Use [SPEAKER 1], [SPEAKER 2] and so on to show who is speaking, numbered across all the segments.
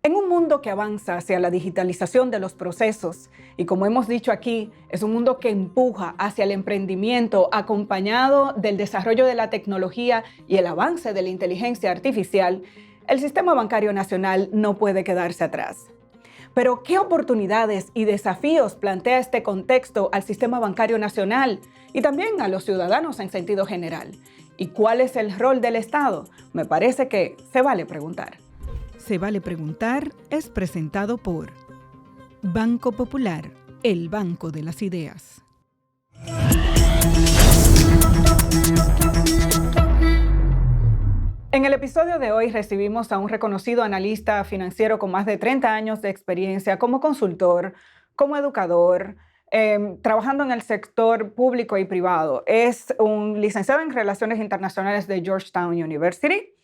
[SPEAKER 1] En un mundo que avanza hacia la digitalización de los procesos y, como hemos dicho aquí, es un mundo que empuja hacia el emprendimiento acompañado del desarrollo de la tecnología y el avance de la inteligencia artificial, el sistema bancario nacional no puede quedarse atrás. Pero, ¿qué oportunidades y desafíos plantea este contexto al sistema bancario nacional y también a los ciudadanos en sentido general? ¿Y cuál es el rol del Estado? Me parece que se vale preguntar.
[SPEAKER 2] Se vale preguntar es presentado por Banco Popular, el banco de las ideas.
[SPEAKER 1] En el episodio de hoy recibimos a un reconocido analista financiero con más de 30 años de experiencia como consultor, como educador, trabajando en el sector público y privado. Es un licenciado en Relaciones Internacionales de Georgetown University,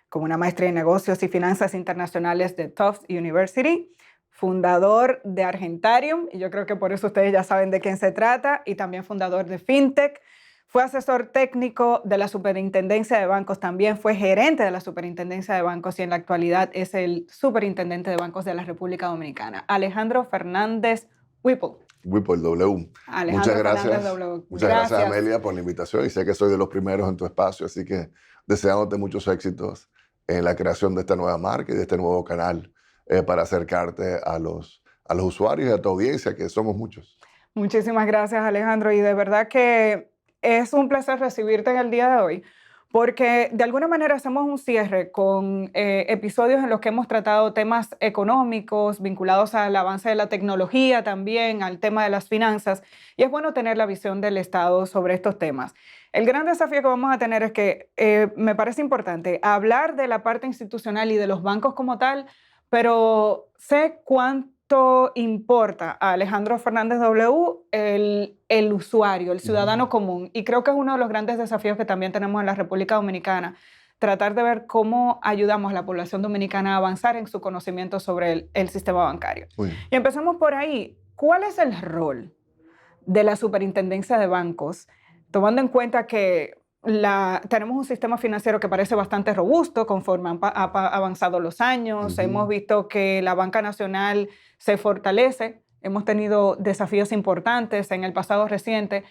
[SPEAKER 1] con una maestría en Negocios y Finanzas Internacionales de Tufts University, fundador de Argentarium, y yo creo que por eso ustedes ya saben de quién se trata, y también fundador de FinTech. Fue asesor técnico de la Superintendencia de Bancos, también fue gerente de la Superintendencia de Bancos y en la actualidad es el Superintendente de Bancos de la República Dominicana. Alejandro Fernández Whipple.
[SPEAKER 3] Whipple, W.
[SPEAKER 1] Alejandro
[SPEAKER 3] Muchas gracias.
[SPEAKER 1] Fernández W.
[SPEAKER 3] Muchas gracias, Amelia, por la invitación y sé que soy de los primeros en tu espacio, así que deseándote muchos éxitos en la creación de esta nueva marca y de este nuevo canal para acercarte a los usuarios y a tu audiencia, que somos muchos.
[SPEAKER 1] Muchísimas gracias, Alejandro, y de verdad que es un placer recibirte en el día de hoy, porque de alguna manera hacemos un cierre con episodios en los que hemos tratado temas económicos vinculados al avance de la tecnología, también al tema de las finanzas, y es bueno tener la visión del Estado sobre estos temas. El gran desafío que vamos a tener es que me parece importante hablar de la parte institucional y de los bancos como tal, pero sé cuánto importa a Alejandro Fernández W el usuario, el ciudadano común, y creo que es uno de los grandes desafíos que también tenemos en la República Dominicana, tratar de ver cómo ayudamos a la población dominicana a avanzar en su conocimiento sobre el sistema bancario. Y empecemos por ahí. ¿Cuál es el rol de la Superintendencia de Bancos, tomando en cuenta que tenemos un sistema financiero que parece bastante robusto conforme han avanzado los años? Hemos visto que la banca nacional se fortalece, hemos tenido desafíos importantes en el pasado reciente.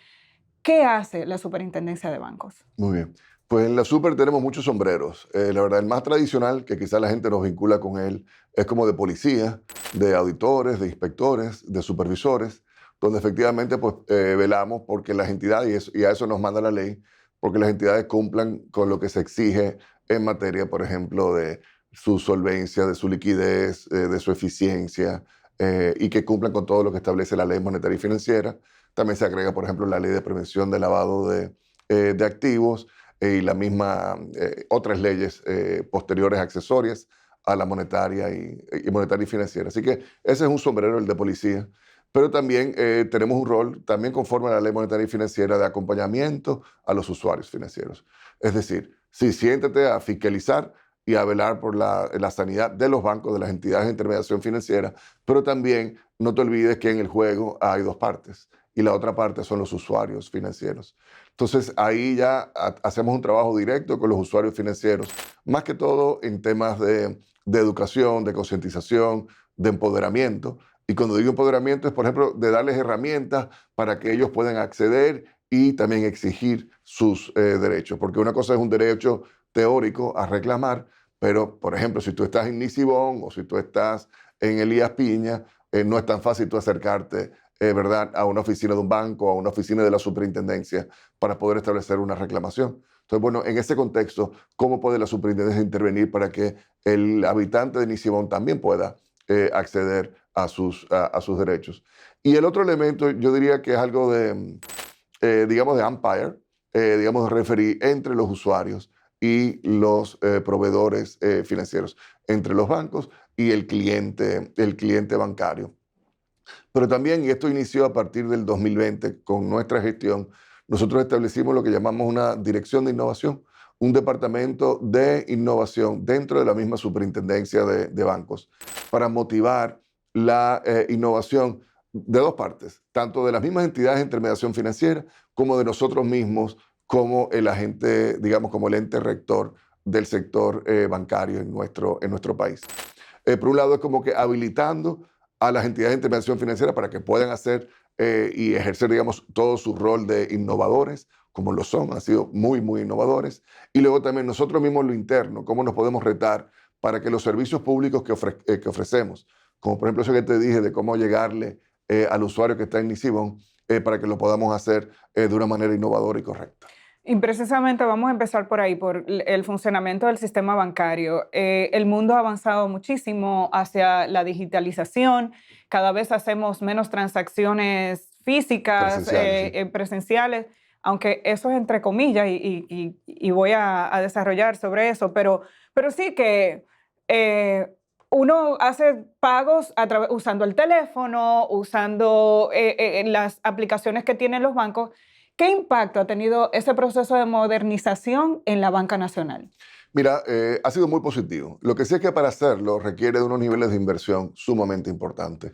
[SPEAKER 1] ¿Qué hace la Superintendencia de Bancos?
[SPEAKER 3] Muy bien. Pues en la Super tenemos muchos sombreros. La verdad, el más tradicional, que quizás la gente nos vincula con él, es como de policía, de auditores, de inspectores, de supervisores, donde efectivamente pues, velamos porque las entidades, y a eso nos manda la ley, porque las entidades cumplan con lo que se exige en materia, por ejemplo, de su solvencia, de su liquidez, de su eficiencia, y que cumplan con todo lo que establece la ley monetaria y financiera. También se agrega, por ejemplo, la ley de prevención de lavado de activos y la misma, otras leyes posteriores accesorias a la monetaria y financiera. Así que ese es un sombrero, el de policía. Pero también tenemos un rol, también conforme a la ley monetaria y financiera, de acompañamiento a los usuarios financieros. Es decir, sí, siéntate a fiscalizar y a velar por la sanidad de los bancos, de las entidades de intermediación financiera, pero también no te olvides que en el juego hay dos partes y la otra parte son los usuarios financieros. Entonces ahí ya hacemos un trabajo directo con los usuarios financieros, más que todo en temas de educación, de concientización, de empoderamiento. Y cuando digo empoderamiento es, por ejemplo, de darles herramientas para que ellos puedan acceder y también exigir sus derechos. Porque una cosa es un derecho teórico a reclamar, pero, por ejemplo, si tú estás en Nisibón o si tú estás en Elías Piña, no es tan fácil tú acercarte, ¿verdad?, a una oficina de un banco o a una oficina de la superintendencia para poder establecer una reclamación. Entonces, bueno, en ese contexto, ¿cómo puede la superintendencia intervenir para que el habitante de Nisibón también pueda acceder a sus derechos? Y el otro elemento, yo diría que es algo de, digamos, de umpire, digamos, de referee entre los usuarios y los proveedores financieros, entre los bancos y el cliente bancario. Pero también, y esto inició a partir del 2020 con nuestra gestión, nosotros establecimos lo que llamamos una dirección de innovación, un departamento de innovación dentro de la misma superintendencia de bancos para motivar la innovación de dos partes, tanto de las mismas entidades de intermediación financiera como de nosotros mismos como el agente, digamos, como el ente rector del sector bancario en nuestro país. Por un lado es como que habilitando a las entidades de intermediación financiera para que puedan hacer y ejercer, digamos, todo su rol de innovadores, como lo son, han sido muy, muy innovadores. Y luego también nosotros mismos lo interno, cómo nos podemos retar para que los servicios públicos que ofrecemos, como por ejemplo eso que te dije de cómo llegarle al usuario que está en Nisibón, para que lo podamos hacer de una manera innovadora y correcta.
[SPEAKER 1] Y precisamente vamos a empezar por ahí, por el funcionamiento del sistema bancario. El mundo ha avanzado muchísimo hacia la digitalización, cada vez hacemos menos transacciones físicas,
[SPEAKER 3] Presenciales, sí.
[SPEAKER 1] presenciales, aunque eso es entre comillas y voy a desarrollar sobre eso, pero sí que uno hace pagos usando el teléfono, usando las aplicaciones que tienen los bancos. ¿Qué impacto ha tenido ese proceso de modernización en la banca nacional?
[SPEAKER 3] Mira, ha sido muy positivo. Lo que sí es que para hacerlo requiere de unos niveles de inversión sumamente importantes.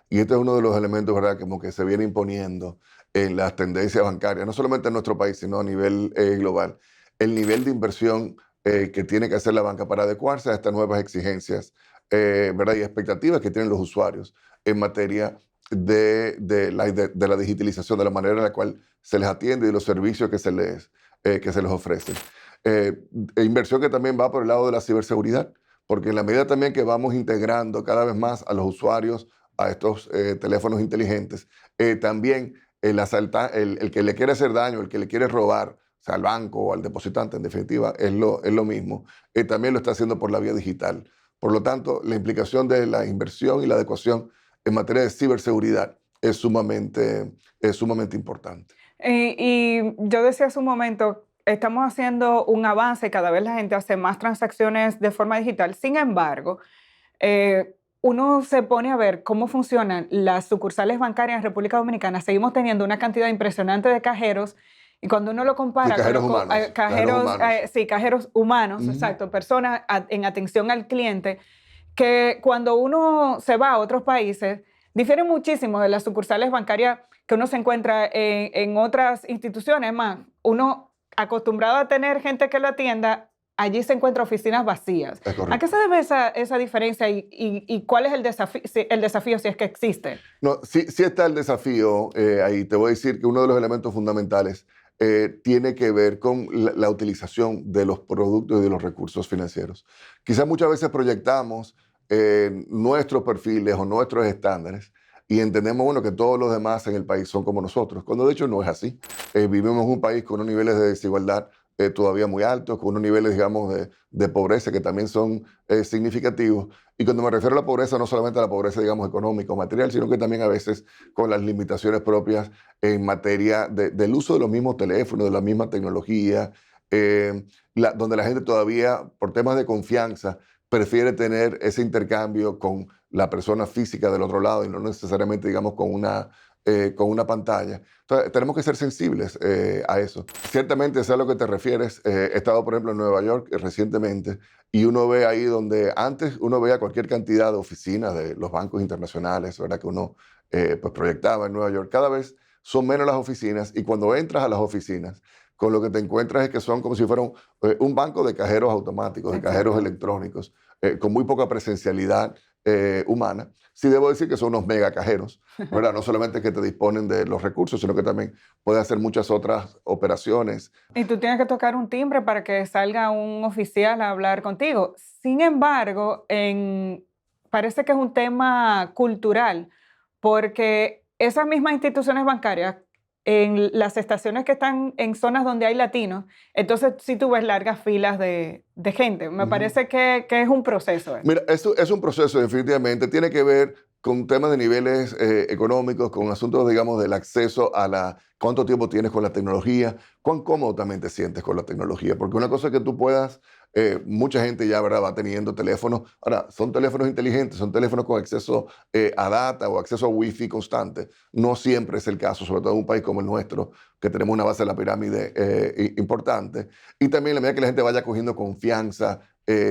[SPEAKER 3] Y este es uno de los elementos, ¿verdad?, como que se viene imponiendo en las tendencias bancarias, no solamente en nuestro país, sino a nivel global. El nivel de inversión que tiene que hacer la banca para adecuarse a estas nuevas exigencias, ¿verdad?, y expectativas que tienen los usuarios en materia de la digitalización, de la manera en la cual se les atiende y de los servicios que se les ofrecen. Inversión que también va por el lado de la ciberseguridad, porque en la medida también que vamos integrando cada vez más a los usuarios a estos teléfonos inteligentes, también el que le quiere hacer daño, el que le quiere robar, o sea, al banco o al depositante, en definitiva, es lo mismo, también lo está haciendo por la vía digital. Por lo tanto, la implicación de la inversión y la adecuación en materia de ciberseguridad es sumamente importante.
[SPEAKER 1] Y yo decía hace un momento, estamos haciendo un avance, cada vez la gente hace más transacciones de forma digital. Sin embargo, uno se pone a ver cómo funcionan las sucursales bancarias en República Dominicana. Seguimos teniendo una cantidad impresionante de cajeros y cuando uno lo compara
[SPEAKER 3] Sí, cajeros
[SPEAKER 1] con
[SPEAKER 3] humanos.
[SPEAKER 1] sí, cajeros humanos,
[SPEAKER 3] Ujú.
[SPEAKER 1] exacto, personas en atención al cliente, que cuando uno se va a otros países, difiere muchísimo de las sucursales bancarias que uno se encuentra en otras instituciones. Más, uno acostumbrado a tener gente que lo atienda, allí se encuentran oficinas vacías.
[SPEAKER 3] Es
[SPEAKER 1] ¿A qué
[SPEAKER 3] correcto.
[SPEAKER 1] se debe esa diferencia y cuál es el desafío si es que existe?
[SPEAKER 3] No, sí está el desafío ahí. Te voy a decir que uno de los elementos fundamentales tiene que ver con la utilización de los productos y de los recursos financieros. Quizás muchas veces proyectamos nuestros perfiles o nuestros estándares y entendemos, bueno, que todos los demás en el país son como nosotros, cuando de hecho no es así. Vivimos en un país con unos niveles de desigualdad todavía muy altos, con unos niveles, digamos, de pobreza que también son significativos. Y cuando me refiero a la pobreza, no solamente a la pobreza, digamos, económica o material, sino que también a veces con las limitaciones propias en materia del uso de los mismos teléfonos, de la misma tecnología, donde la gente todavía, por temas de confianza, prefiere tener ese intercambio con la persona física del otro lado y no necesariamente, digamos, con una pantalla. Entonces, tenemos que ser sensibles a eso. Ciertamente, sé a lo que te refieres. He estado, por ejemplo, en Nueva York recientemente y uno ve ahí donde antes uno veía cualquier cantidad de oficinas de los bancos internacionales, ¿verdad?, que uno pues proyectaba en Nueva York. Cada vez son menos las oficinas y cuando entras a las oficinas, con lo que te encuentras es que son como si fueran un banco de cajeros automáticos, de cajeros
[SPEAKER 1] Exacto.
[SPEAKER 3] electrónicos, con muy poca presencialidad humana. Sí debo decir que son unos mega cajeros, ¿verdad? No solamente que te disponen de los recursos, sino que también puede hacer muchas otras operaciones.
[SPEAKER 1] Y tú tienes que tocar un timbre para que salga un oficial a hablar contigo. Sin embargo, parece que es un tema cultural, porque esas mismas instituciones bancarias, en las estaciones que están en zonas donde hay latinos, entonces sí tú ves largas filas de gente. Me
[SPEAKER 3] Ujú.
[SPEAKER 1] parece que es un proceso.
[SPEAKER 3] Mira, esto es un proceso definitivamente, tiene que ver con temas de niveles económicos, con asuntos, digamos, del acceso a cuánto tiempo tienes con la tecnología, cuán cómodo también te sientes con la tecnología, porque una cosa es que tú puedas, mucha gente ya, ¿verdad?, va teniendo teléfonos, ahora, son teléfonos inteligentes, son teléfonos con acceso a data o acceso a wifi constante, no siempre es el caso, sobre todo en un país como el nuestro, que tenemos una base de la pirámide importante, y también a medida que la gente vaya cogiendo confianza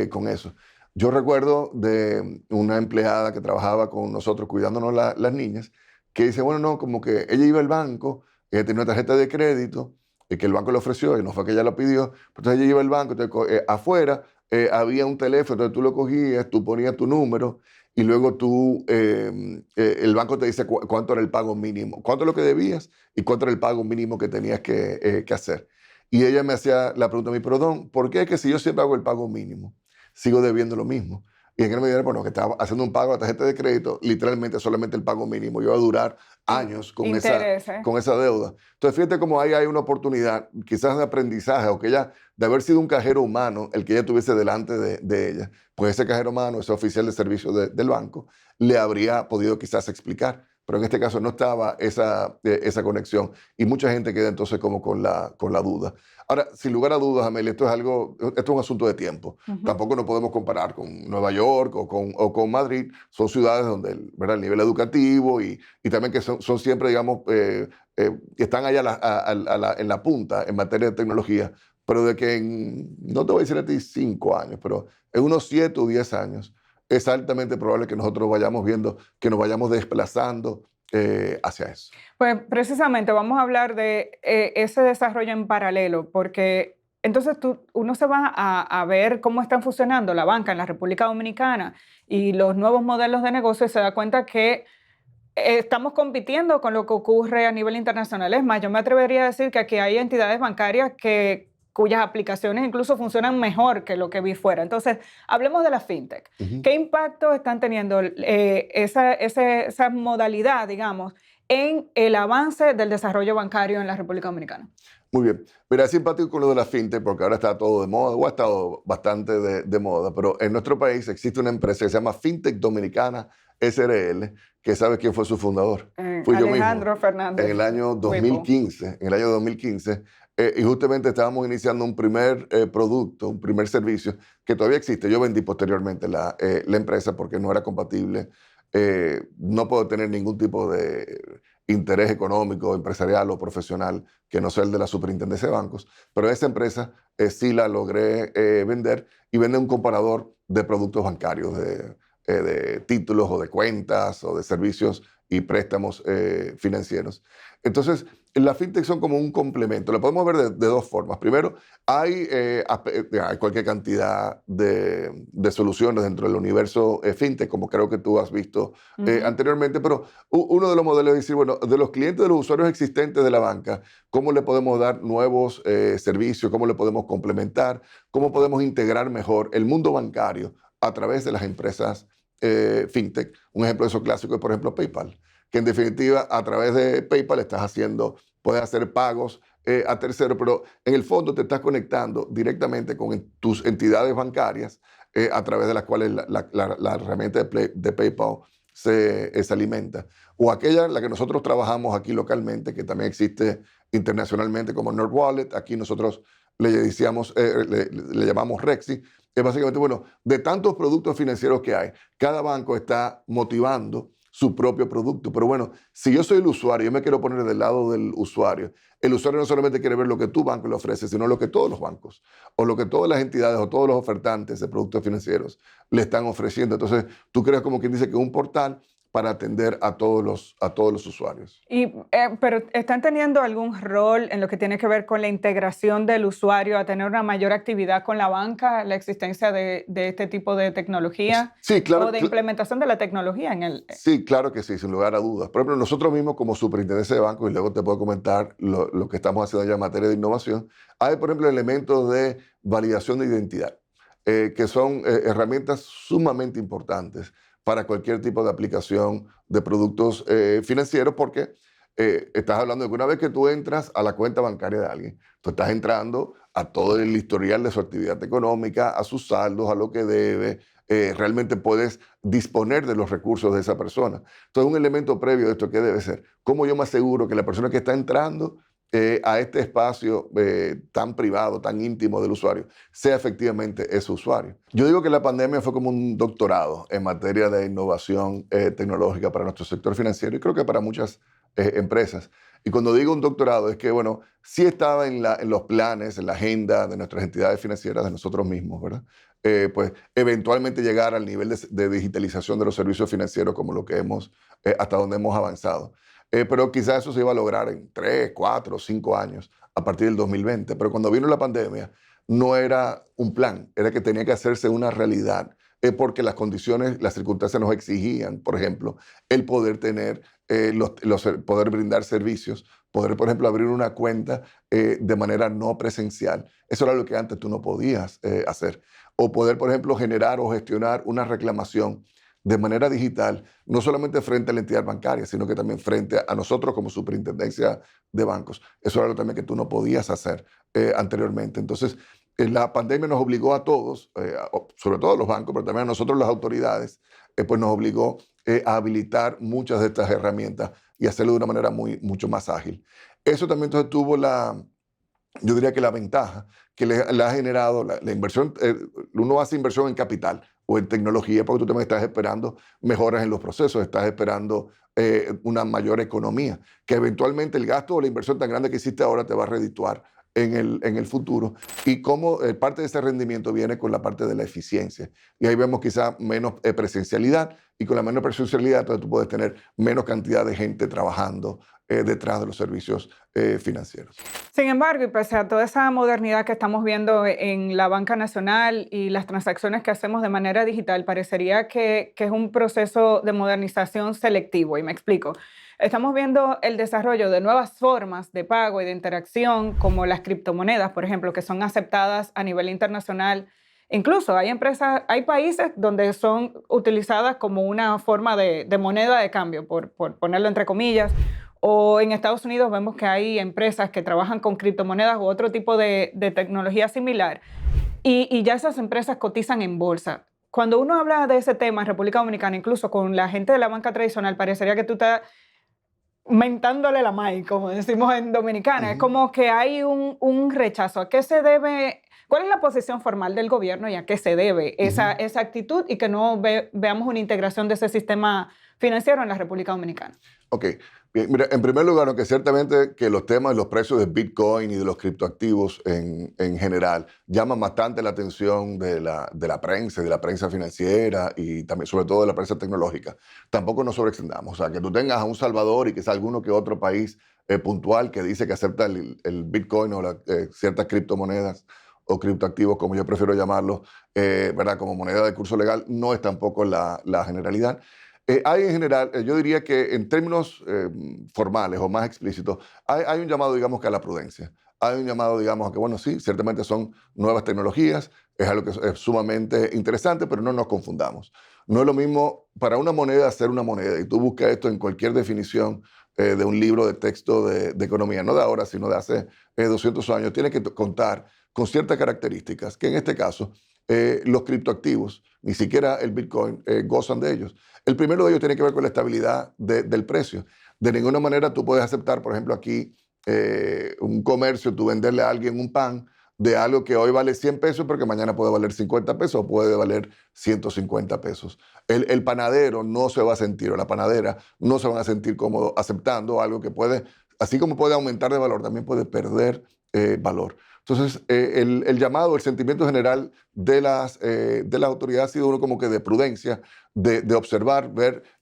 [SPEAKER 3] con eso. Yo recuerdo de una empleada que trabajaba con nosotros cuidándonos las niñas, que dice, bueno, no, como que ella iba al banco, ella tenía una tarjeta de crédito que el banco le ofreció, y no fue que ella lo pidió, pero entonces ella iba al banco, entonces, afuera había un teléfono, entonces tú lo cogías, tú ponías tu número y luego el banco te dice cuánto era el pago mínimo, cuánto es lo que debías y cuánto era el pago mínimo que tenías que hacer. Y ella me hacía la pregunta a mí, perdón, ¿por qué es que si yo siempre hago el pago mínimo, sigo debiendo lo mismo? Y en aquel me dijeron, bueno, que estaba haciendo un pago a la tarjeta de crédito, literalmente solamente el pago mínimo. Yo iba a durar años
[SPEAKER 1] Intereses.
[SPEAKER 3] con esa deuda. Entonces, fíjate cómo ahí hay una oportunidad, quizás de aprendizaje, o que ella, de haber sido un cajero humano, el que ella tuviese delante de ella, pues ese cajero humano, ese oficial de servicio del banco, le habría podido quizás explicar. Pero en este caso no estaba esa conexión. Y mucha gente queda entonces como con la duda. Ahora, sin lugar a dudas, Amelia, esto es un asunto de tiempo. Tampoco nos podemos comparar con Nueva York o con Madrid. Son ciudades donde ¿verdad? El nivel educativo y también que son siempre, digamos, están allá en la punta en materia de tecnología. Pero de que no te voy a decir a ti 5 años, pero en unos 7 o 10 años, es altamente probable que nosotros vayamos viendo, que nos vayamos desplazando hacia eso.
[SPEAKER 1] Pues precisamente vamos a hablar de ese desarrollo en paralelo, porque entonces uno se va a ver cómo están funcionando la banca en la República Dominicana y los nuevos modelos de negocio y se da cuenta que estamos compitiendo con lo que ocurre a nivel internacional. Es más, yo me atrevería a decir que aquí hay entidades bancarias cuyas aplicaciones incluso funcionan mejor que lo que vi fuera. Entonces, hablemos de la fintech. ¿Qué impacto están teniendo esa modalidad, digamos, en el avance del desarrollo bancario en la República Dominicana?
[SPEAKER 3] Muy bien. Mira, es simpático con lo de la fintech porque ahora está todo de moda, o ha estado bastante de moda, pero en nuestro país existe una empresa que se llama Fintech Dominicana SRL, que ¿sabe quién fue su fundador? Fui yo mismo.
[SPEAKER 1] Alejandro Fernández.
[SPEAKER 3] En el año 2015. En el año 2015. Y justamente estábamos iniciando un primer producto, un primer servicio que todavía existe. Yo vendí posteriormente la empresa porque no era compatible. No puedo tener ningún tipo de interés económico, empresarial o profesional que no sea el de la superintendencia de bancos. Pero esa empresa sí la logré vender y vende un comparador de productos bancarios, de títulos o de cuentas o de servicios y préstamos financieros. Entonces, las fintech son como un complemento. Lo podemos ver de dos formas. Primero, hay cualquier cantidad de soluciones dentro del universo fintech, como creo que tú has visto anteriormente, pero uno de los modelos es decir, bueno, de los clientes, de los usuarios existentes de la banca, ¿cómo le podemos dar nuevos servicios? ¿Cómo le podemos complementar? ¿Cómo podemos integrar mejor el mundo bancario a través de las empresas fintech? Un ejemplo de eso clásico es, por ejemplo, PayPal, que en definitiva a través de PayPal puedes hacer pagos a terceros, pero en el fondo te estás conectando directamente con tus entidades bancarias a través de las cuales la herramienta de PayPal se alimenta. O aquella en la que nosotros trabajamos aquí localmente, que también existe internacionalmente como NerdWallet. Aquí nosotros le llamamos Rexy. Es básicamente, bueno, de tantos productos financieros que hay, cada banco está motivando su propio producto. Pero bueno, si yo soy el usuario, yo me quiero poner del lado del usuario. El usuario no solamente quiere ver lo que tu banco le ofrece, sino lo que todos los bancos o lo que todas las entidades o todos los ofertantes de productos financieros le están ofreciendo. Entonces, tú creas como quien dice que un portal para atender a todos los usuarios.
[SPEAKER 1] Pero ¿están teniendo algún rol en lo que tiene que ver con la integración del usuario a tener una mayor actividad con la banca, la existencia de este tipo de tecnología?
[SPEAKER 3] Sí, claro.
[SPEAKER 1] O de implementación de la tecnología en el...
[SPEAKER 3] Sí, claro que sí, sin lugar a dudas. Por ejemplo, nosotros mismos como superintendencia de bancos, y luego te puedo comentar lo que estamos haciendo ya en materia de innovación, hay, por ejemplo, elementos de validación de identidad, que son herramientas sumamente importantes para cualquier tipo de aplicación de productos financieros, porque estás hablando de que una vez que tú entras a la cuenta bancaria de alguien, tú estás entrando a todo el historial de su actividad económica, a sus saldos, a lo que debe, realmente puedes disponer de los recursos de esa persona. Entonces, un elemento previo de esto, ¿qué debe ser? ¿Cómo yo me aseguro que la persona que está entrando a este espacio tan privado, tan íntimo del usuario, sea efectivamente ese usuario? Yo digo que la pandemia fue como un doctorado en materia de innovación tecnológica para nuestro sector financiero y creo que para muchas empresas. Y cuando digo un doctorado es que, bueno, sí estaba en los planes, en la agenda de nuestras entidades financieras, de nosotros mismos, ¿verdad? Pues eventualmente llegar al nivel de digitalización de los servicios financieros como lo que hasta donde hemos avanzado. Pero quizás eso se iba a lograr en 3, 4, 5 años a partir del 2020. Pero cuando vino la pandemia, no era un plan, era que tenía que hacerse una realidad. Porque las condiciones, las circunstancias nos exigían, por ejemplo, el poder tener, poder brindar servicios, poder, por ejemplo, abrir una cuenta de manera no presencial. Eso era lo que antes tú no podías hacer. O poder, por ejemplo, generar o gestionar una reclamación de manera digital, no solamente frente a la entidad bancaria, sino que también frente a nosotros como superintendencia de bancos. Eso era algo también que tú no podías hacer anteriormente. Entonces, la pandemia nos obligó a todos, sobre todo a los bancos, pero también a nosotros las autoridades, pues nos obligó a habilitar muchas de estas herramientas y hacerlo de una manera mucho más ágil. Eso también entonces tuvo yo diría que la ventaja que le ha generado la inversión. Uno hace inversión en capital o en tecnología porque tú también estás esperando mejoras en los procesos, estás esperando una mayor economía, que eventualmente el gasto o la inversión tan grande que hiciste ahora te va a redituar en el futuro, y cómo parte de ese rendimiento viene con la parte de la eficiencia. Y ahí vemos quizá menos presencialidad, y con la menos presencialidad entonces tú puedes tener menos cantidad de gente trabajando detrás de los servicios financieros.
[SPEAKER 1] Sin embargo, y pese a toda esa modernidad que estamos viendo en la banca nacional y las transacciones que hacemos de manera digital, parecería que es un proceso de modernización selectivo, y me explico. Estamos viendo el desarrollo de nuevas formas de pago y de interacción, como las criptomonedas, por ejemplo, que son aceptadas a nivel internacional. Incluso hay países donde son utilizadas como una forma de moneda de cambio, por ponerlo entre comillas. O en Estados Unidos vemos que hay empresas que trabajan con criptomonedas u otro tipo de tecnología similar, y ya esas empresas cotizan en bolsa. Cuando uno habla de ese tema en República Dominicana, incluso con la gente de la banca tradicional, parecería que tú estás mentándole la maíz, como decimos en Dominicana. Es como que hay un rechazo. ¿A qué se debe? ¿Cuál es la posición formal del gobierno y a qué se debe esa actitud, y que no veamos una integración de ese sistema financiero en la República Dominicana?
[SPEAKER 3] Ok, bien, mira, en primer lugar, aunque ciertamente que los temas y los precios de Bitcoin y de los criptoactivos en general llaman bastante la atención de la prensa y de la prensa financiera, y también sobre todo de la prensa tecnológica, tampoco nos sobreextendamos. O sea, que tú tengas a un Salvador y quizá alguno que otro país puntual que dice que acepta el Bitcoin o ciertas criptomonedas o criptoactivos, como yo prefiero llamarlos, ¿verdad? Como moneda de curso legal, no es tampoco la generalidad. Hay en general, yo diría que en términos formales o más explícitos, hay un llamado, digamos, que a la prudencia. Hay un llamado, digamos, a que, bueno, sí, ciertamente son nuevas tecnologías, es algo que es sumamente interesante, pero no nos confundamos. No es lo mismo para una moneda ser una moneda, y tú buscas esto en cualquier definición de un libro de texto de economía, no de ahora, sino de hace 200 años, tiene que contar con ciertas características, que en este caso los criptoactivos, ni siquiera el Bitcoin, gozan de ellos. El primero de ellos tiene que ver con la estabilidad del precio. De ninguna manera tú puedes aceptar, por ejemplo, aquí un comercio, tú venderle a alguien un pan de algo que hoy vale 100 pesos, pero que mañana puede valer 50 pesos o puede valer 150 pesos. El panadero no se va a sentir, o la panadera no se van a sentir cómodos aceptando algo que puede, así como puede aumentar de valor, también puede perder valor. Entonces, el llamado, el sentimiento general de las autoridades ha sido uno como que de prudencia, de observar,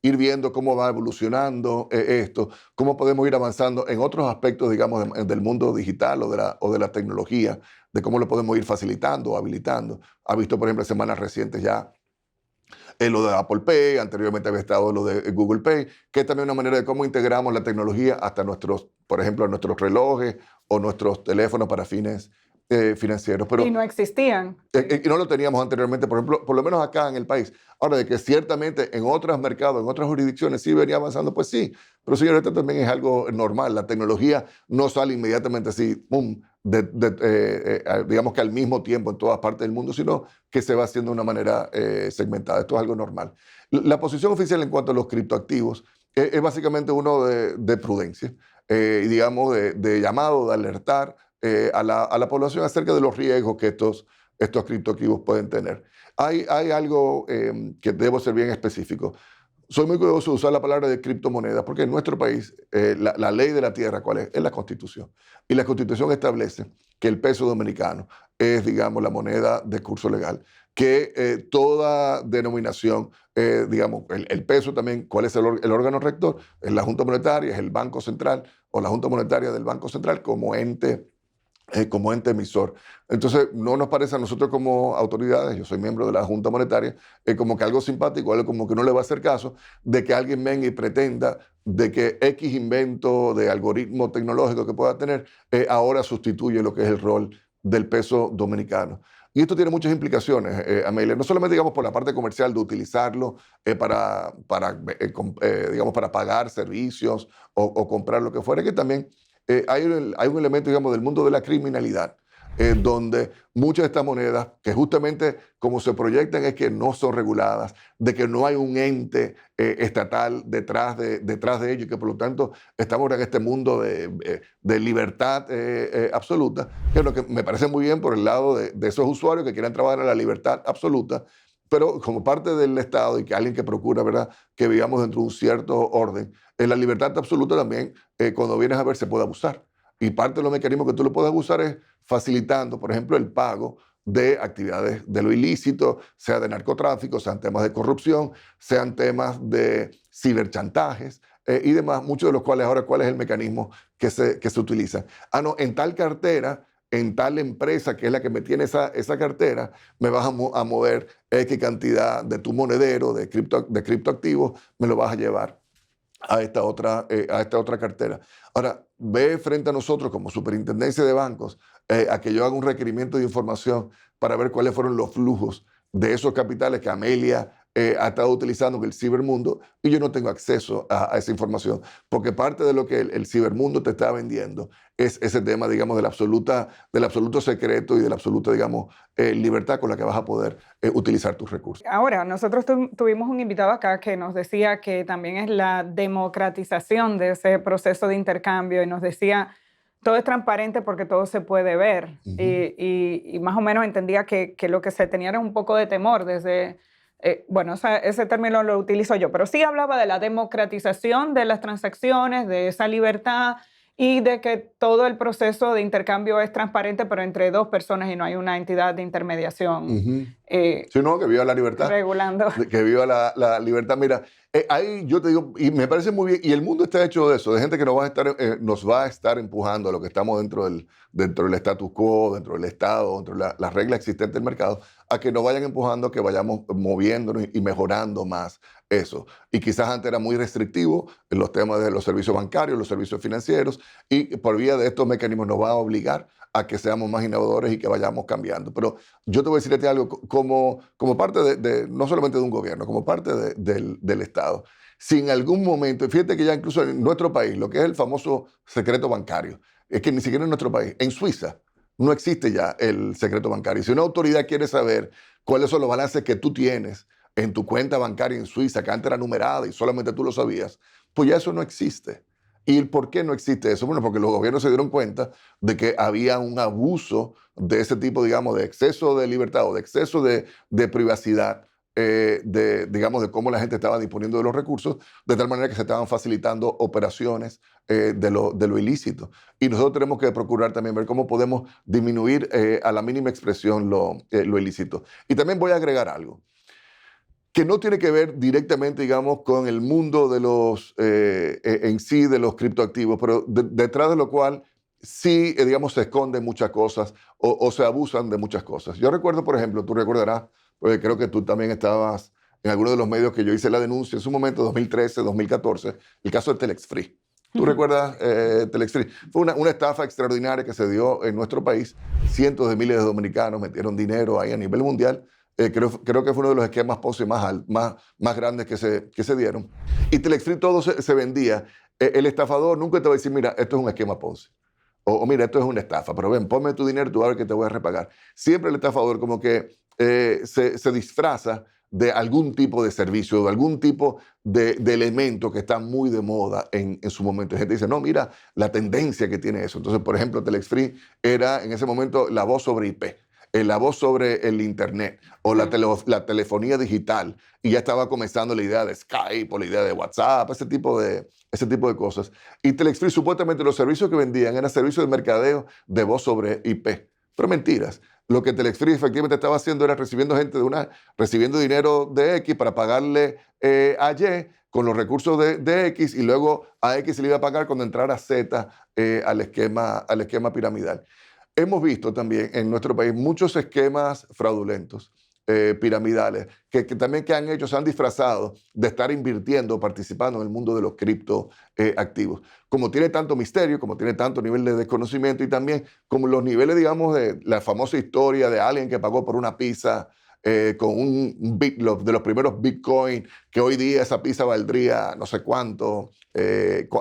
[SPEAKER 3] ir viendo cómo va evolucionando esto, cómo podemos ir avanzando en otros aspectos, digamos, del mundo digital o de la tecnología, de cómo lo podemos ir facilitando o habilitando. Ha visto, por ejemplo, en semanas recientes ya lo de Apple Pay, anteriormente había estado lo de Google Pay, que es también una manera de cómo integramos la tecnología hasta por ejemplo, nuestros relojes o nuestros teléfonos para fines financieros. Pero,
[SPEAKER 1] y no existían.
[SPEAKER 3] Y no lo teníamos anteriormente, por ejemplo, por lo menos acá en el país. Ahora, de que ciertamente en otros mercados, en otras jurisdicciones sí venía avanzando, pues sí. Pero, señor, esto también es algo normal. La tecnología no sale inmediatamente así, ¡pum!, digamos que al mismo tiempo en todas partes del mundo, sino que se va haciendo de una manera segmentada. Esto es algo normal. La posición oficial en cuanto a los criptoactivos es básicamente uno de prudencia, y digamos de llamado, de alertar a la población acerca de los riesgos que estos criptoactivos pueden tener. Hay algo que debo ser bien específico. Soy muy cuidadoso de usar la palabra de criptomonedas porque en nuestro país la ley de la tierra, ¿cuál es? Es la Constitución. Y la Constitución establece que el peso dominicano es, digamos, la moneda de curso legal, que toda denominación, digamos, el peso también, ¿cuál es el órgano rector? Es la Junta Monetaria, es el Banco Central o la Junta Monetaria del Banco Central como ente como ente emisor. Entonces, no nos parece a nosotros como autoridades, yo soy miembro de la Junta Monetaria, como que algo simpático, algo como que no le va a hacer caso de que alguien venga y pretenda de que X invento de algoritmo tecnológico que pueda tener, ahora sustituye lo que es el rol del peso dominicano. Y esto tiene muchas implicaciones, Amelia, no solamente digamos por la parte comercial de utilizarlo digamos, para pagar servicios o comprar lo que fuera, que también hay un elemento, digamos, del mundo de la criminalidad, donde muchas de estas monedas, que justamente como se proyectan es que no son reguladas, de que no hay un ente estatal detrás de ello, y que por lo tanto estamos en este mundo de libertad absoluta, que es lo que me parece muy bien por el lado de esos usuarios que quieran trabajar en la libertad absoluta, pero como parte del Estado y que alguien que procura, ¿verdad?, que vivamos dentro de un cierto orden, en la libertad absoluta también, cuando vienes a ver, se puede abusar. Y parte de los mecanismos que tú lo puedes abusar es facilitando, por ejemplo, el pago de actividades de lo ilícito, sea de narcotráfico, sean temas de corrupción, sean temas de ciberchantajes y demás, muchos de los cuales ahora, ¿cuál es el mecanismo que se utiliza? Ah, no, en tal cartera, en tal empresa que es la que me tiene esa cartera, me vas a mover X cantidad de tu monedero, de criptoactivos, me lo vas a llevar a esta otra cartera. Ahora, ve frente a nosotros como superintendencia de bancos a que yo haga un requerimiento de información para ver cuáles fueron los flujos de esos capitales que Amelia ha estado utilizando en el cibermundo, y yo no tengo acceso a esa información, porque parte de lo que el cibermundo te está vendiendo es ese tema, digamos, del absoluto secreto y de la absoluta, digamos, libertad con la que vas a poder utilizar tus recursos.
[SPEAKER 1] Ahora, nosotros tuvimos un invitado acá que nos decía que también es la democratización de ese proceso de intercambio, y nos decía, todo es transparente porque todo se puede ver.
[SPEAKER 3] Ujú.
[SPEAKER 1] Y más o menos entendía que lo que se tenía era un poco de temor desde... bueno, ese término lo utilizo yo, pero sí hablaba de la democratización de las transacciones, de esa libertad y de que todo el proceso de intercambio es transparente, pero entre dos personas y no hay una entidad de intermediación
[SPEAKER 3] Ujú.
[SPEAKER 1] eh,
[SPEAKER 3] Sí, no, que viva la libertad.
[SPEAKER 1] regulando.
[SPEAKER 3] Que viva la libertad. Mira, ahí yo te digo, y me parece muy bien, y el mundo está hecho de eso, de gente que nos va a estar empujando a lo que estamos dentro del status quo, dentro del Estado, dentro de las reglas existentes del mercado, a que nos vayan empujando, a que vayamos moviéndonos y mejorando más eso. Y quizás antes era muy restrictivo en los temas de los servicios bancarios, los servicios financieros, y por vía de estos mecanismos nos va a obligar a que seamos más innovadores y que vayamos cambiando. Pero yo te voy a decirte algo, como parte no solamente de un gobierno, como parte del Estado. Si en algún momento, fíjate que ya incluso en nuestro país, lo que es el famoso secreto bancario, es que ni siquiera en nuestro país, en Suiza, no existe ya el secreto bancario. Si una autoridad quiere saber cuáles son los balances que tú tienes en tu cuenta bancaria en Suiza, que antes era numerada y solamente tú lo sabías, pues ya eso no existe. ¿Y por qué no existe eso? Bueno, porque los gobiernos se dieron cuenta de que había un abuso de ese tipo, digamos, de exceso de libertad o de exceso de privacidad, digamos, de cómo la gente estaba disponiendo de los recursos, de tal manera que se estaban facilitando operaciones de lo ilícito. Y nosotros tenemos que procurar también ver cómo podemos disminuir a la mínima expresión lo ilícito. Y también voy a agregar algo que no tiene que ver directamente, digamos, con el mundo de en sí de los criptoactivos, pero detrás de lo cual sí, digamos, se esconden muchas cosas o se abusan de muchas cosas. Yo recuerdo, por ejemplo, tú recordarás, porque creo que tú también estabas en alguno de los medios que yo hice la denuncia en su momento, 2013, 2014, el caso de Telex Free. ¿Tú recuerdas Telex Free? Fue una estafa extraordinaria que se dio en nuestro país. Cientos de miles de dominicanos metieron dinero ahí a nivel mundial. Creo que fue uno de los esquemas Ponzi más grandes que se dieron. Y Telex Free todo se vendía. El estafador nunca te va a decir, mira, esto es un esquema Ponzi. O mira, esto es una estafa. Pero ven, ponme tu dinero, tú a ver que te voy a repagar. Siempre el estafador como que se disfraza de algún tipo de servicio, de algún tipo de elemento que está muy de moda en su momento. Y gente dice, no, mira la tendencia que tiene eso. Entonces, por ejemplo, Telex Free era en ese momento la voz sobre IP. La voz sobre el internet o la telefonía digital, y ya estaba comenzando la idea de Skype o la idea de WhatsApp, ese tipo de cosas. Y Telex Free, supuestamente los servicios que vendían eran servicios de mercadeo de voz sobre IP. Pero mentiras. Lo que Telex Free efectivamente estaba haciendo era recibiendo dinero de X para pagarle a Y con los recursos de X, y luego a X se le iba a pagar cuando entrara Z al esquema piramidal. Hemos visto también en nuestro país muchos esquemas fraudulentos, piramidales, que también que han hecho, se han disfrazado de estar invirtiendo, participando en el mundo de los criptoactivos. Como tiene tanto misterio, como tiene tanto nivel de desconocimiento y también como los niveles, digamos, de la famosa historia de alguien que pagó por una pizza con de los primeros Bitcoin, que hoy día esa pizza valdría no sé cuánto,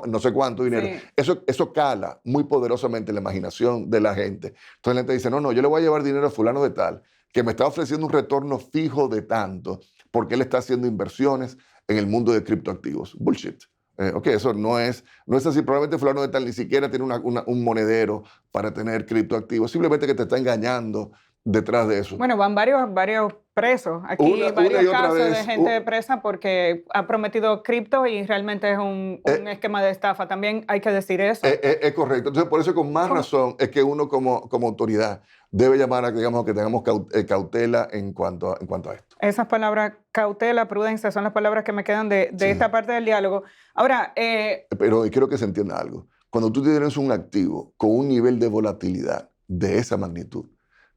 [SPEAKER 3] no sé cuánto dinero.
[SPEAKER 1] Sí.
[SPEAKER 3] Eso cala muy poderosamente en la imaginación de la gente. Entonces la gente dice, no, yo le voy a llevar dinero a fulano de tal, que me está ofreciendo un retorno fijo de tanto, porque él está haciendo inversiones en el mundo de criptoactivos. Bullshit. Ok, eso no es así. Probablemente fulano de tal ni siquiera tiene un monedero para tener criptoactivos. Simplemente que te está engañando detrás de eso.
[SPEAKER 1] Bueno, van varios presos. Aquí varios casos de gente presa porque ha prometido cripto y realmente es un esquema de estafa. También hay que decir eso.
[SPEAKER 3] Es correcto. Entonces, por eso con más razón es que uno como autoridad debe llamar a digamos, que tengamos cautela en cuanto a esto.
[SPEAKER 1] Esas palabras, cautela, prudencia, son las palabras que me quedan de esta parte del diálogo. Ahora...
[SPEAKER 3] Pero quiero que se entienda algo. Cuando tú tienes un activo con un nivel de volatilidad de esa magnitud,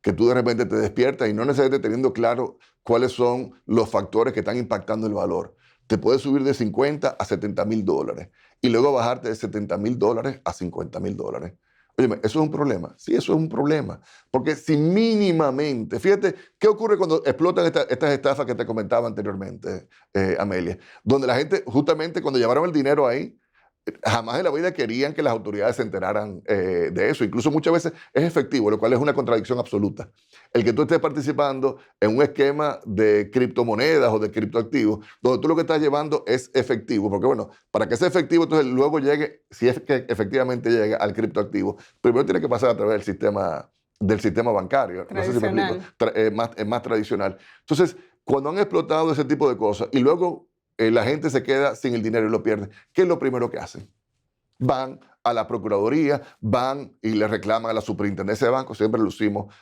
[SPEAKER 3] que tú de repente te despiertas y no necesariamente teniendo claro cuáles son los factores que están impactando el valor. Te puede subir de 50 a 70 mil dólares y luego bajarte de 70 mil dólares a 50 mil dólares. Óyeme, ¿eso es un problema? Sí, eso es un problema. Porque si mínimamente, fíjate, ¿qué ocurre cuando explotan estas estafas que te comentaba anteriormente, Amelia? Donde la gente, justamente cuando llevaron el dinero ahí, jamás en la vida querían que las autoridades se enteraran de eso. Incluso muchas veces es efectivo, lo cual es una contradicción absoluta. El que tú estés participando en un esquema de criptomonedas o de criptoactivos, donde tú lo que estás llevando es efectivo. Porque bueno, para que sea efectivo, entonces luego llegue, si es que efectivamente llega al criptoactivo, primero tiene que pasar a través del sistema bancario. No sé si me explico. Más tradicional. Entonces, cuando han explotado ese tipo de cosas y luego la gente se queda sin el dinero y lo pierde, ¿qué es lo primero que hacen? Van a la Procuraduría, van y le reclaman a la Superintendencia de Bancos, siempre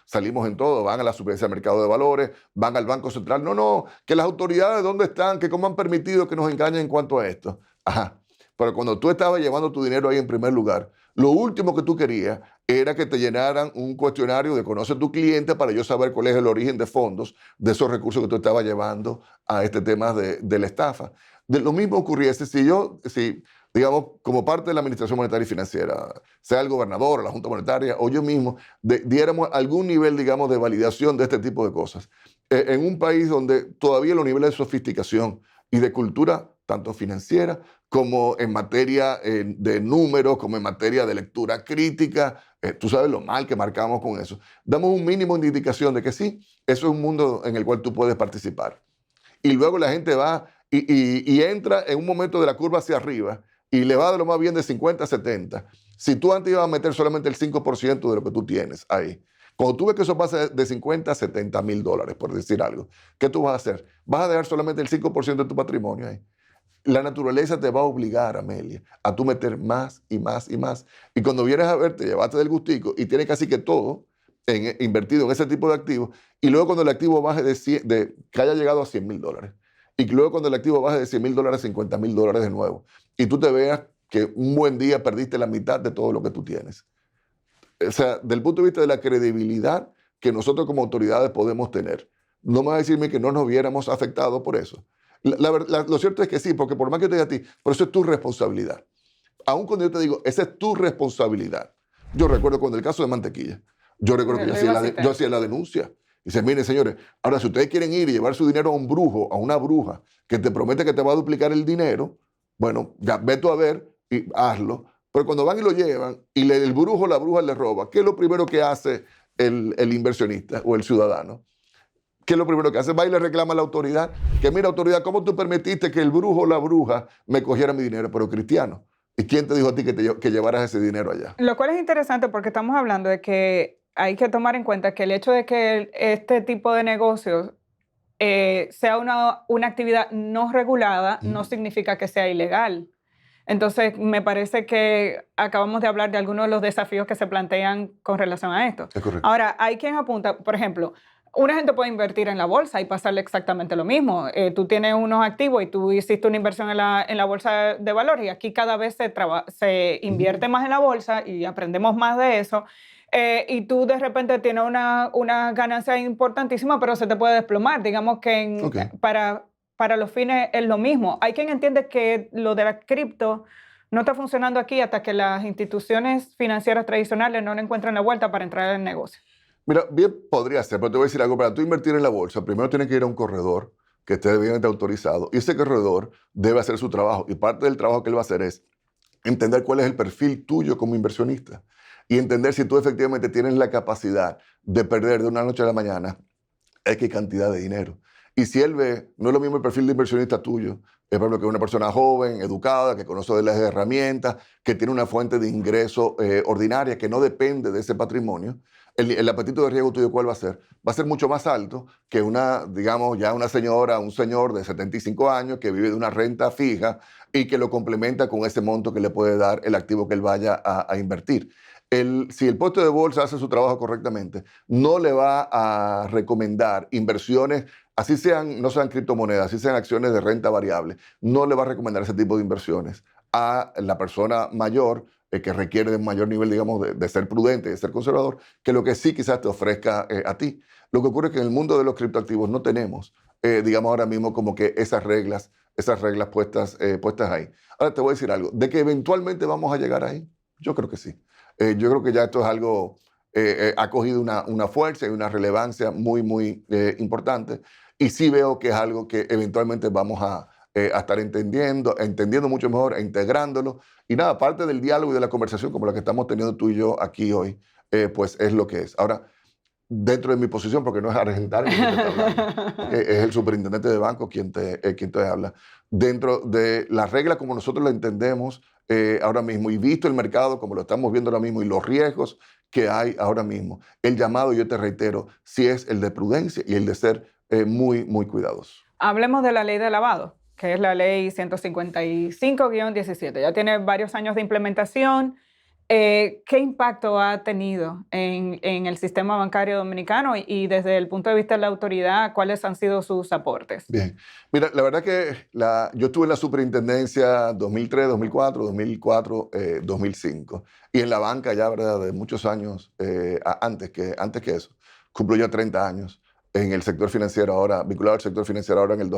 [SPEAKER 3] salimos en todo, van a la Superintendencia de Mercado de Valores, van al Banco Central, no, que las autoridades ¿dónde están? Que cómo han permitido que nos engañen en cuanto a esto. Ajá, pero cuando tú estabas llevando tu dinero ahí en primer lugar, lo último que tú querías era que te llenaran un cuestionario de conoce a tu cliente para yo saber cuál es el origen de fondos de esos recursos que tú estabas llevando a este tema de la estafa. Lo mismo ocurriese si digamos, como parte de la Administración Monetaria y Financiera, sea el gobernador o la Junta Monetaria o yo mismo, diéramos algún nivel, digamos, de validación de este tipo de cosas. En un país donde todavía los niveles de sofisticación y de cultura, tanto financiera como en materia de números, como en materia de lectura crítica, tú sabes lo mal que marcamos con eso. Damos un mínimo de indicación de que sí, eso es un mundo en el cual tú puedes participar. Y luego la gente va y entra en un momento de la curva hacia arriba y le va de lo más bien de 50 a 70. Si tú antes ibas a meter solamente el 5% de lo que tú tienes ahí, cuando tú ves que eso pasa de 50 a 70 mil dólares, por decir algo, ¿qué tú vas a hacer? Vas a dejar solamente el 5% de tu patrimonio ahí. La naturaleza te va a obligar, Amelia, a tú meter más y más y más. Y cuando vienes a ver, te llevaste del gustico y tienes casi que todo invertido en ese tipo de activos. Y luego cuando el activo baje que haya llegado a 100 mil dólares. Y luego cuando el activo baje de 100 mil dólares a 50 mil dólares de nuevo. Y tú te veas que un buen día perdiste la mitad de todo lo que tú tienes. O sea, del punto de vista de la credibilidad que nosotros como autoridades podemos tener. No me vas a decirme que no nos viéramos afectados por eso. Lo cierto es que sí, porque por más que te diga a ti, pero eso es tu responsabilidad. Aún cuando yo te digo, esa es tu responsabilidad. Yo recuerdo cuando el caso de Mantequilla, yo recuerdo que yo hacía la denuncia. Dice, miren señores, ahora si ustedes quieren ir y llevar su dinero a un brujo, a una bruja, que te promete que te va a duplicar el dinero, bueno, ya ve tú a ver y hazlo. Pero cuando van y lo llevan y el brujo o la bruja le roba, ¿qué es lo primero que hace el inversionista o el ciudadano? ¿Qué es lo primero que hace? Va y le reclama a la autoridad que mira, autoridad, ¿cómo tú permitiste que el brujo o la bruja me cogiera mi dinero? Pero cristiano. ¿Y quién te dijo a ti que llevaras ese dinero allá?
[SPEAKER 1] Lo cual es interesante porque estamos hablando de que hay que tomar en cuenta que el hecho de que este tipo de negocios sea una actividad no regulada no significa que sea ilegal. Entonces, me parece que acabamos de hablar de algunos de los desafíos que se plantean con relación a esto.
[SPEAKER 3] Es correcto.
[SPEAKER 1] Ahora, hay quien apunta, por ejemplo, una gente puede invertir en la bolsa y pasarle exactamente lo mismo. Tú tienes unos activos y tú hiciste una inversión en la bolsa de valores y aquí cada vez se invierte más en la bolsa y aprendemos más de eso. y tú de repente tienes una ganancia importantísima, pero se te puede desplomar. Digamos que
[SPEAKER 3] Ok.
[SPEAKER 1] para los fines es lo mismo. Hay quien entiende que lo de la cripto no está funcionando aquí hasta que las instituciones financieras tradicionales no le encuentren la vuelta para entrar en el negocio.
[SPEAKER 3] Mira, bien podría ser, pero te voy a decir algo. Para tú invertir en la bolsa, primero tienes que ir a un corredor que esté debidamente autorizado. Y ese corredor debe hacer su trabajo. Y parte del trabajo que él va a hacer es entender cuál es el perfil tuyo como inversionista. Y entender si tú efectivamente tienes la capacidad de perder de una noche a la mañana X cantidad de dinero. Y si él ve, no es lo mismo el perfil de inversionista tuyo, es por ejemplo que una persona joven, educada, que conoce de las herramientas, que tiene una fuente de ingreso ordinaria, que no depende de ese patrimonio. El apetito de riesgo tuyo, ¿cuál va a ser? Va a ser mucho más alto que una, digamos, ya una señora, un señor de 75 años que vive de una renta fija y que lo complementa con ese monto que le puede dar el activo que él vaya a invertir. Si el puesto de bolsa hace su trabajo correctamente, no le va a recomendar inversiones, así sean, no sean criptomonedas, así sean acciones de renta variable, no le va a recomendar ese tipo de inversiones a la persona mayor que requiere de un mayor nivel, digamos, de ser prudente, de ser conservador, que lo que sí quizás te ofrezca a ti. Lo que ocurre es que en el mundo de los criptoactivos no tenemos, digamos, ahora mismo como que esas reglas puestas ahí. Ahora te voy a decir algo, de que eventualmente vamos a llegar ahí, yo creo que sí. Yo creo que ya esto es algo, ha cogido una fuerza y una relevancia muy, muy importante. Y sí veo que es algo que eventualmente vamos a estar entendiendo mucho mejor, integrándolo. Y nada, parte del diálogo y de la conversación como la que estamos teniendo tú y yo aquí hoy, pues es lo que es. Ahora, dentro de mi posición, porque no es argentino quien te está hablando, es el superintendente de banco quien te habla. Dentro de las reglas como nosotros la entendemos ahora mismo y visto el mercado como lo estamos viendo ahora mismo y los riesgos que hay ahora mismo, el llamado, yo te reitero, sí es el de prudencia y el de ser muy, muy cuidadosos.
[SPEAKER 1] Hablemos de la ley de lavado, que es la ley 155-17. Ya tiene varios años de implementación. ¿Qué impacto ha tenido en el sistema bancario dominicano y desde el punto de vista de la autoridad, cuáles han sido sus aportes?
[SPEAKER 3] Bien, mira, la verdad que yo estuve en la superintendencia 2003, 2004, 2004, 2005 y en la banca ya, ¿verdad?, de muchos años antes que eso. Cumplo ya 30 años en el sector financiero ahora, vinculado al sector financiero ahora en el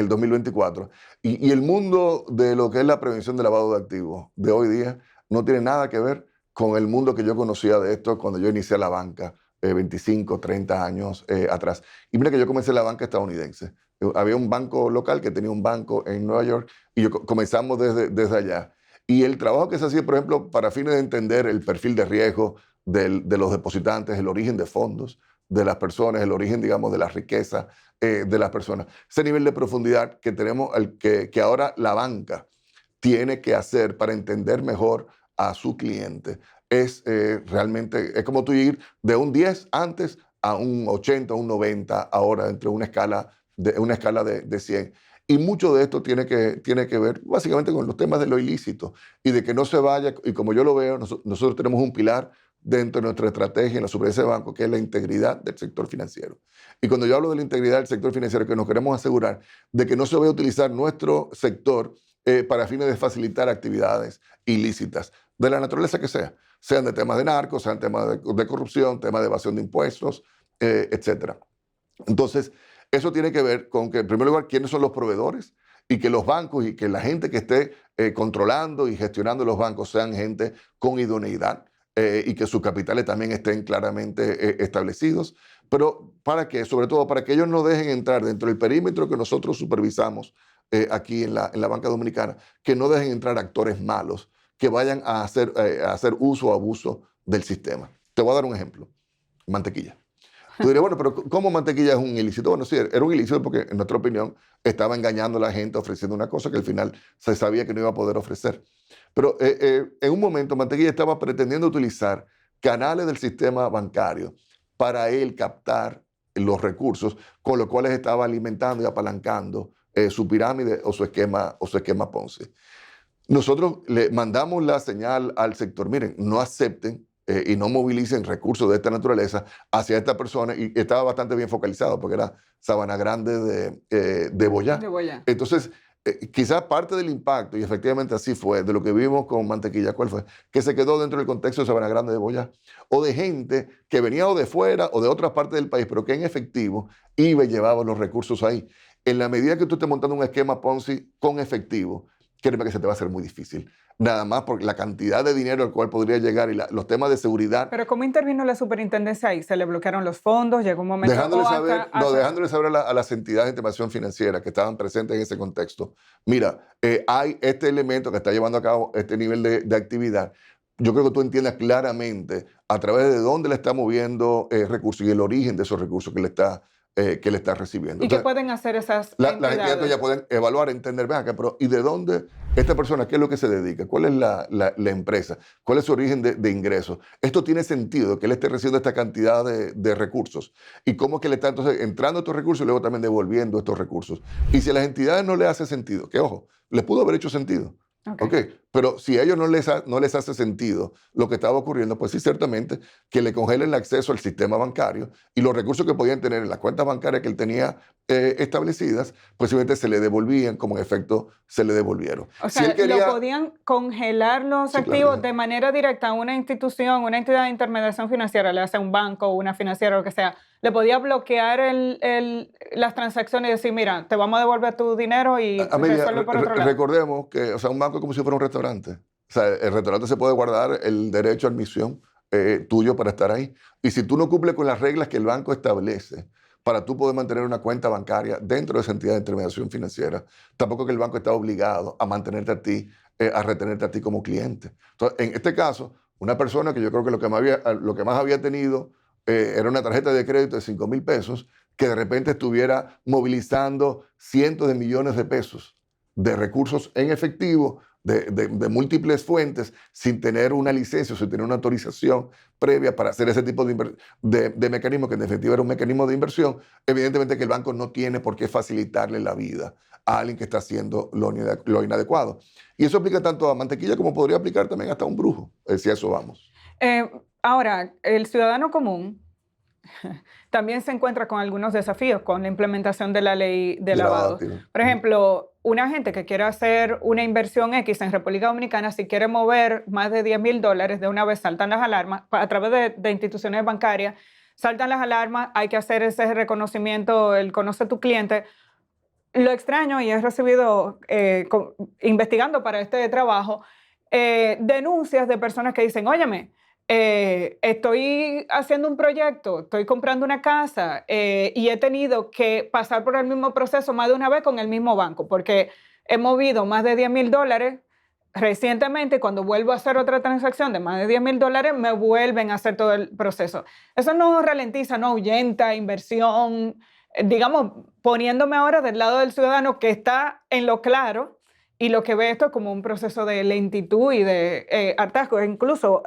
[SPEAKER 3] 2024. Y el mundo de lo que es la prevención de lavado de activos de hoy día no tiene nada que ver con el mundo que yo conocía de esto cuando yo inicié la banca 25, 30 años atrás. Y mira que yo comencé en la banca estadounidense. Había un banco local que tenía un banco en Nueva York y comenzamos desde allá. Y el trabajo que se hacía, por ejemplo, para fines de entender el perfil de riesgo de los depositantes, el origen de fondos de las personas, el origen, digamos, de la riqueza de las personas. Ese nivel de profundidad que tenemos, que ahora la banca tiene que hacer para entender mejor a su cliente. Realmente, es como tú ir de un 10 antes a un 80, un 90 ahora, entre una escala de 100. Y mucho de esto tiene que ver básicamente con los temas de lo ilícito y de que no se vaya, y como yo lo veo, nosotros tenemos un pilar dentro de nuestra estrategia en la supervivencia de banco, que es la integridad del sector financiero. Y cuando yo hablo de la integridad del sector financiero, que nos queremos asegurar de que no se vaya a utilizar nuestro sector para fines de facilitar actividades ilícitas, de la naturaleza que sean de temas de narcos, sean temas de corrupción, temas de evasión de impuestos, etc. Entonces, eso tiene que ver con que, en primer lugar, quiénes son los proveedores y que los bancos y que la gente que esté controlando y gestionando los bancos sean gente con idoneidad y que sus capitales también estén claramente establecidos. Pero ¿para qué? Sobre todo para que ellos no dejen entrar dentro del perímetro que nosotros supervisamos aquí en la banca dominicana, que no dejen entrar actores malos que vayan a hacer uso o abuso del sistema. Te voy a dar un ejemplo. Mantequilla. Tú dirías, bueno, pero ¿cómo mantequilla es un ilícito? Bueno, sí, era un ilícito porque, en nuestra opinión, estaba engañando a la gente ofreciendo una cosa que al final se sabía que no iba a poder ofrecer. Pero en un momento, Mantequilla estaba pretendiendo utilizar canales del sistema bancario para él captar los recursos con los cuales estaba alimentando y apalancando su pirámide o su esquema Ponzi. Nosotros le mandamos la señal al sector, miren, no acepten y no movilicen recursos de esta naturaleza hacia esta persona, y estaba bastante bien focalizado porque era Sabana Grande de Boyá.
[SPEAKER 1] De Boyá.
[SPEAKER 3] Entonces, quizás parte del impacto, y efectivamente así fue, de lo que vimos con Mantequilla, ¿cuál fue? Que se quedó dentro del contexto de Sabana Grande de Boyá, o de gente que venía o de fuera o de otras partes del país, pero que en efectivo iba y llevaba los recursos ahí. En la medida que tú estés montando un esquema Ponzi con efectivo, créeme que se te va a hacer muy difícil. Nada más por la cantidad de dinero al cual podría llegar y los temas de seguridad.
[SPEAKER 1] Pero ¿cómo intervino la superintendencia ahí? ¿Se le bloquearon los fondos? ¿Llegó un momento?
[SPEAKER 3] Dejándole saber a las entidades de intervención financiera que estaban presentes en ese contexto. Mira, hay este elemento que está llevando a cabo este nivel de actividad. Yo creo que tú entiendas claramente a través de dónde le está moviendo recursos y el origen de esos recursos que le está recibiendo.
[SPEAKER 1] ¿Y qué pueden hacer esas
[SPEAKER 3] las
[SPEAKER 1] entidades?
[SPEAKER 3] entidades ya pueden evaluar, entender, ven acá, pero ¿y de dónde esta persona, qué es lo que se dedica? ¿Cuál es la empresa? ¿Cuál es su origen de ingresos? Esto tiene sentido, que él esté recibiendo esta cantidad de recursos. ¿Y cómo es que le está entonces entrando estos recursos y luego también devolviendo estos recursos? Y si a las entidades no le hace sentido, que ojo, les pudo haber hecho sentido. Okay. Pero si a ellos no les hace sentido lo que estaba ocurriendo, pues sí, ciertamente que le congelen el acceso al sistema bancario y los recursos que podían tener en las cuentas bancarias que él tenía establecidas, pues simplemente se le devolvían, como en efecto se le devolvieron.
[SPEAKER 1] O sea,
[SPEAKER 3] si él quería,
[SPEAKER 1] ¿lo podían congelar los activos de manera directa a una institución, una entidad de intermediación financiera, le hace un banco o una financiera o lo que sea? ¿Le podía bloquear las transacciones y decir, mira, te vamos a devolver tu dinero y resuelve por otro lado?
[SPEAKER 3] Recordemos que un banco es como si fuera un restaurante. O sea, el restaurante se puede guardar el derecho a admisión tuyo para estar ahí. Y si tú no cumples con las reglas que el banco establece para tú poder mantener una cuenta bancaria dentro de esa entidad de intermediación financiera, tampoco que el banco está obligado a mantenerte a ti, a retenerte a ti como cliente. Entonces, en este caso, una persona que yo creo que lo que más había tenido era una tarjeta de crédito de 5,000 pesos, que de repente estuviera movilizando cientos de millones de pesos de recursos en efectivo, de múltiples fuentes, sin tener una licencia, sin tener una autorización previa para hacer ese tipo de mecanismo, que en definitiva era un mecanismo de inversión. Evidentemente que el banco no tiene por qué facilitarle la vida a alguien que está haciendo lo inadecuado. Y eso aplica tanto a Mantequilla como podría aplicar también hasta a un brujo, si a eso vamos.
[SPEAKER 1] Ahora, el ciudadano común también se encuentra con algunos desafíos con la implementación de la ley de lavado. Por ejemplo, una gente que quiera hacer una inversión X en República Dominicana, si quiere mover más de $10,000, de una vez saltan las alarmas a través de instituciones bancarias, saltan las alarmas, hay que hacer ese reconocimiento, el conoce tu cliente. Lo extraño, y he recibido, investigando para este trabajo, denuncias de personas que dicen, óyeme, estoy haciendo un proyecto, estoy comprando una casa y he tenido que pasar por el mismo proceso más de una vez con el mismo banco porque he movido más de $10,000 recientemente. Cuando vuelvo a hacer otra transacción de más de $10,000 me vuelven a hacer todo el proceso. Eso no ralentiza, no ahuyenta inversión, digamos, poniéndome ahora del lado del ciudadano que está en lo claro y lo que ve esto como un proceso de lentitud y de hartazgo, incluso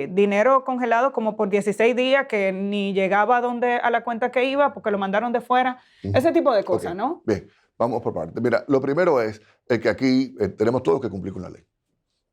[SPEAKER 1] dinero congelado como por 16 días que ni llegaba a la cuenta que iba porque lo mandaron de fuera, ese tipo de cosas, ¿no?
[SPEAKER 3] Bien, vamos por partes. Mira, lo primero es que aquí tenemos todos que cumplir con la ley.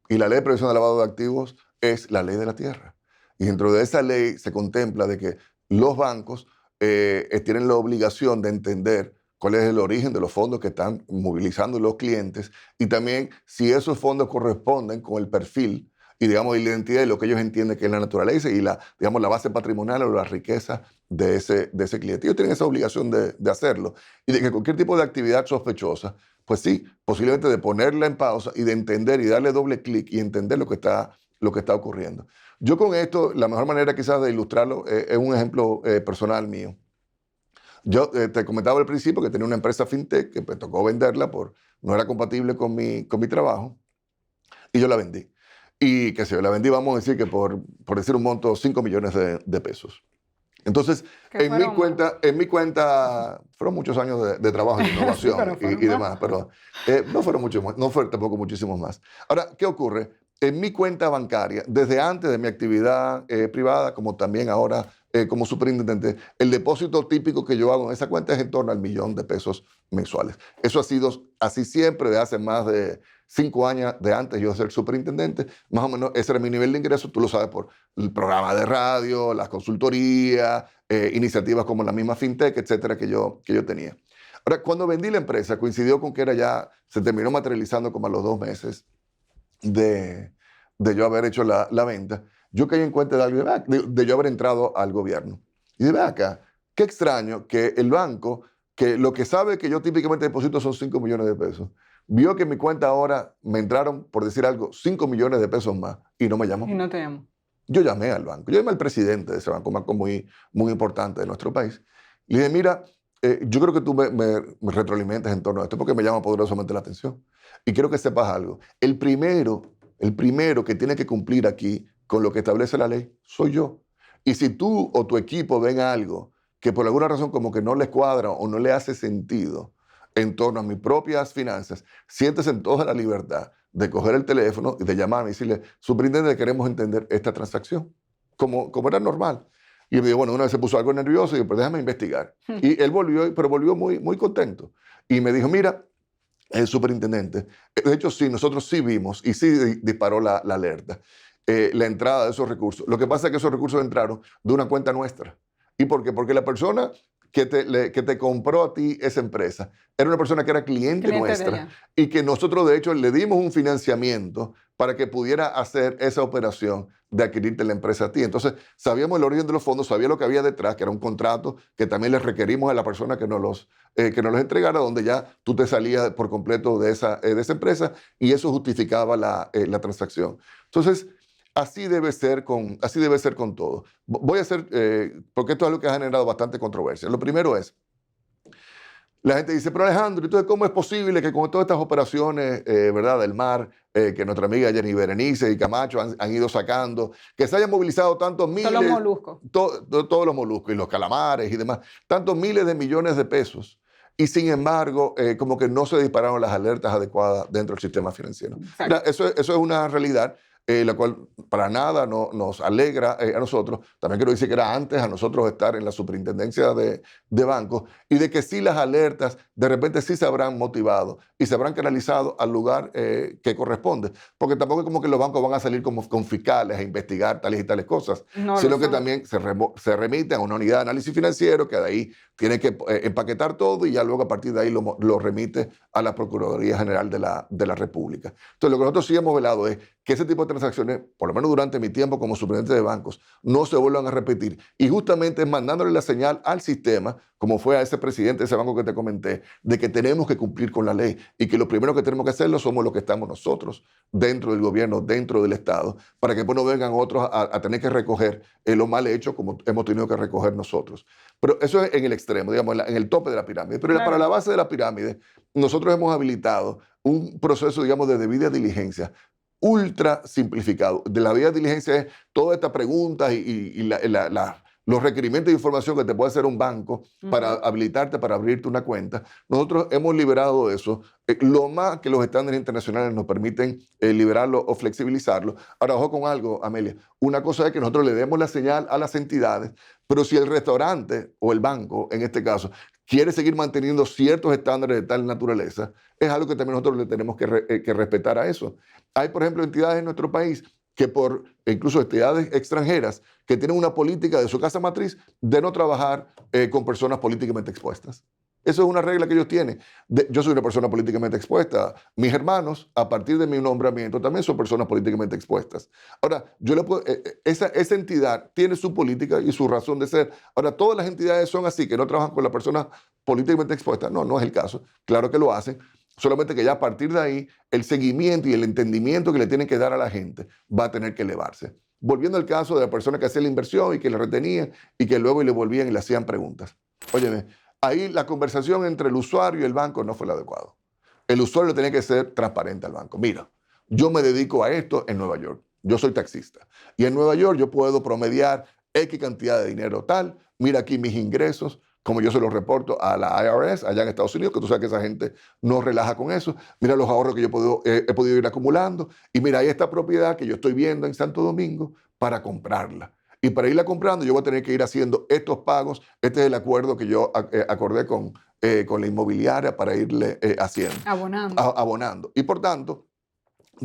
[SPEAKER 3] Y la ley de prevención de lavado de activos es la ley de la tierra. Y dentro de esa ley se contempla de que los bancos tienen la obligación de entender cuál es el origen de los fondos que están movilizando los clientes y también si esos fondos corresponden con el perfil y, digamos, la identidad y lo que ellos entienden que es la naturaleza y la base patrimonial o la riqueza de ese cliente. Ellos tienen esa obligación de hacerlo y de que cualquier tipo de actividad sospechosa, pues sí, posiblemente de ponerla en pausa y de entender y darle doble clic y entender lo que está ocurriendo. Yo con esto, la mejor manera quizás de ilustrarlo es un ejemplo personal mío. Yo te comentaba al principio que tenía una empresa fintech que me tocó venderla no era compatible con mi trabajo y yo la vendí. Y que si yo la vendí, vamos a decir que por decir un monto, 5 millones de pesos. Entonces, en mi cuenta, fueron muchos años de trabajo y innovación
[SPEAKER 1] sí,
[SPEAKER 3] y demás, pero no fueron tampoco muchísimos más. Ahora, ¿qué ocurre? En mi cuenta bancaria, desde antes de mi actividad privada, como también ahora como superintendente, el depósito típico que yo hago en esa cuenta es en torno al $1,000,000 mensuales. Eso ha sido así siempre, de hace más de 5 años de antes yo de ser superintendente. Más o menos ese era mi nivel de ingreso, tú lo sabes, por el programa de radio, las consultorías, iniciativas como la misma fintech, etcétera, que yo tenía. Ahora, cuando vendí la empresa, coincidió con que se terminó materializando como a los 2 meses de, de yo haber hecho la venta. Yo caí en cuenta de algo, de yo haber entrado al gobierno. Y de ve acá, qué extraño que el banco, que lo que sabe que yo típicamente deposito son 5 millones de pesos, vio que en mi cuenta ahora me entraron, por decir algo, 5 millones de pesos más y no me llamó.
[SPEAKER 1] Y no te llamo.
[SPEAKER 3] Yo llamé al banco, yo llamé al presidente de ese banco muy, muy importante de nuestro país. Le dije, mira, yo creo que tú me retroalimentas en torno a esto porque me llama poderosamente la atención. Y quiero que sepas algo. El primero que tiene que cumplir aquí con lo que establece la ley soy yo. Y si tú o tu equipo ven algo que por alguna razón como que no les cuadra o no le hace sentido en torno a mis propias finanzas, siéntese en toda la libertad de coger el teléfono y de llamarme y decirle, superintendente, queremos entender esta transacción, como era normal. Y me dijo, bueno, una vez se puso algo nervioso y yo, pues déjame investigar. Y él volvió, pero volvió muy, muy contento. Y me dijo, mira, el superintendente, de hecho sí, nosotros sí vimos y sí disparó la alerta, la entrada de esos recursos. Lo que pasa es que esos recursos entraron de una cuenta nuestra. ¿Y por qué? Porque la persona que te compró a ti esa empresa era una persona que era cliente nuestra y que nosotros de hecho le dimos un financiamiento para que pudiera hacer esa operación de adquirirte la empresa a ti. Entonces sabíamos el origen de los fondos, sabía lo que había detrás, que era un contrato que también le requerimos a la persona que nos los entregara, donde ya tú te salías por completo de esa empresa y eso justificaba la transacción. Entonces, así debe ser con todo. Voy a hacer, porque esto es algo que ha generado bastante controversia. Lo primero es, la gente dice, pero Alejandro, entonces ¿cómo es posible que con todas estas operaciones, ¿verdad?, del mar, que nuestra amiga Jenny Berenice y Camacho han ido sacando, que se hayan movilizado tantos miles...
[SPEAKER 1] Todos los moluscos.
[SPEAKER 3] Todos los moluscos y los calamares y demás, tantos miles de millones de pesos, y sin embargo, como que no se dispararon las alertas adecuadas dentro del sistema financiero. Mira, eso es una realidad. La cual para nada nos alegra a nosotros. También quiero decir que era antes a nosotros estar en la superintendencia de bancos y de que sí las alertas de repente sí se habrán motivado y se habrán canalizado al lugar que corresponde. Porque tampoco es como que los bancos van a salir como con fiscales a investigar tales y tales cosas, sino que también se remiten a una unidad de análisis financiero que de ahí tiene que empaquetar todo y ya luego a partir de ahí lo remite a la Procuraduría General de la República. Entonces lo que nosotros sí hemos velado es que ese tipo de transacciones, por lo menos durante mi tiempo como superintendente de bancos, no se vuelvan a repetir. Y justamente es mandándole la señal al sistema, como fue a ese presidente de ese banco que te comenté, de que tenemos que cumplir con la ley y que lo primero que tenemos que hacerlo somos los que estamos nosotros dentro del gobierno, dentro del Estado, para que después no vengan otros a tener que recoger lo mal hecho como hemos tenido que recoger nosotros. Pero eso es en el extremo, digamos, en el tope de la pirámide. Pero para la base de la pirámide, nosotros hemos habilitado un proceso, digamos, de debida diligencia ultra simplificado. De la debida diligencia es todas estas preguntas y los requerimientos de información que te puede hacer un banco para habilitarte, para abrirte una cuenta. Nosotros hemos liberado eso, lo más que los estándares internacionales nos permiten liberarlo o flexibilizarlo. Ahora, ojo con algo, Amelia. Una cosa es que nosotros le demos la señal a las entidades, pero si el restaurante o el banco, en este caso, quiere seguir manteniendo ciertos estándares de tal naturaleza, es algo que también nosotros le tenemos que respetar a eso. Hay, por ejemplo, entidades en nuestro país que incluso entidades extranjeras que tienen una política de su casa matriz de no trabajar con personas políticamente expuestas. Eso es una regla que ellos tienen. Yo soy una persona políticamente expuesta. Mis hermanos, a partir de mi nombramiento, también son personas políticamente expuestas. Ahora, esa entidad tiene su política y su razón de ser. Ahora, todas las entidades son así, que no trabajan con las personas políticamente expuestas. No, no es el caso. Claro que lo hacen. Solamente que ya a partir de ahí, el seguimiento y el entendimiento que le tienen que dar a la gente va a tener que elevarse. Volviendo al caso de la persona que hacía la inversión y que le retenía y que luego le volvían y le hacían preguntas. Óyeme, ahí la conversación entre el usuario y el banco no fue la adecuada. El usuario tenía que ser transparente al banco. Mira, yo me dedico a esto en Nueva York. Yo soy taxista. Y en Nueva York yo puedo promediar X cantidad de dinero tal. Mira aquí mis ingresos, como yo se los reporto a la IRS allá en Estados Unidos, que tú sabes que esa gente no relaja con eso. Mira los ahorros que yo he podido ir acumulando. Y mira, hay esta propiedad que yo estoy viendo en Santo Domingo para comprarla. Y para irla comprando yo voy a tener que ir haciendo estos pagos. Este es el acuerdo que yo acordé con la inmobiliaria para irle haciendo.
[SPEAKER 1] Abonando.
[SPEAKER 3] Abonando. Y por tanto,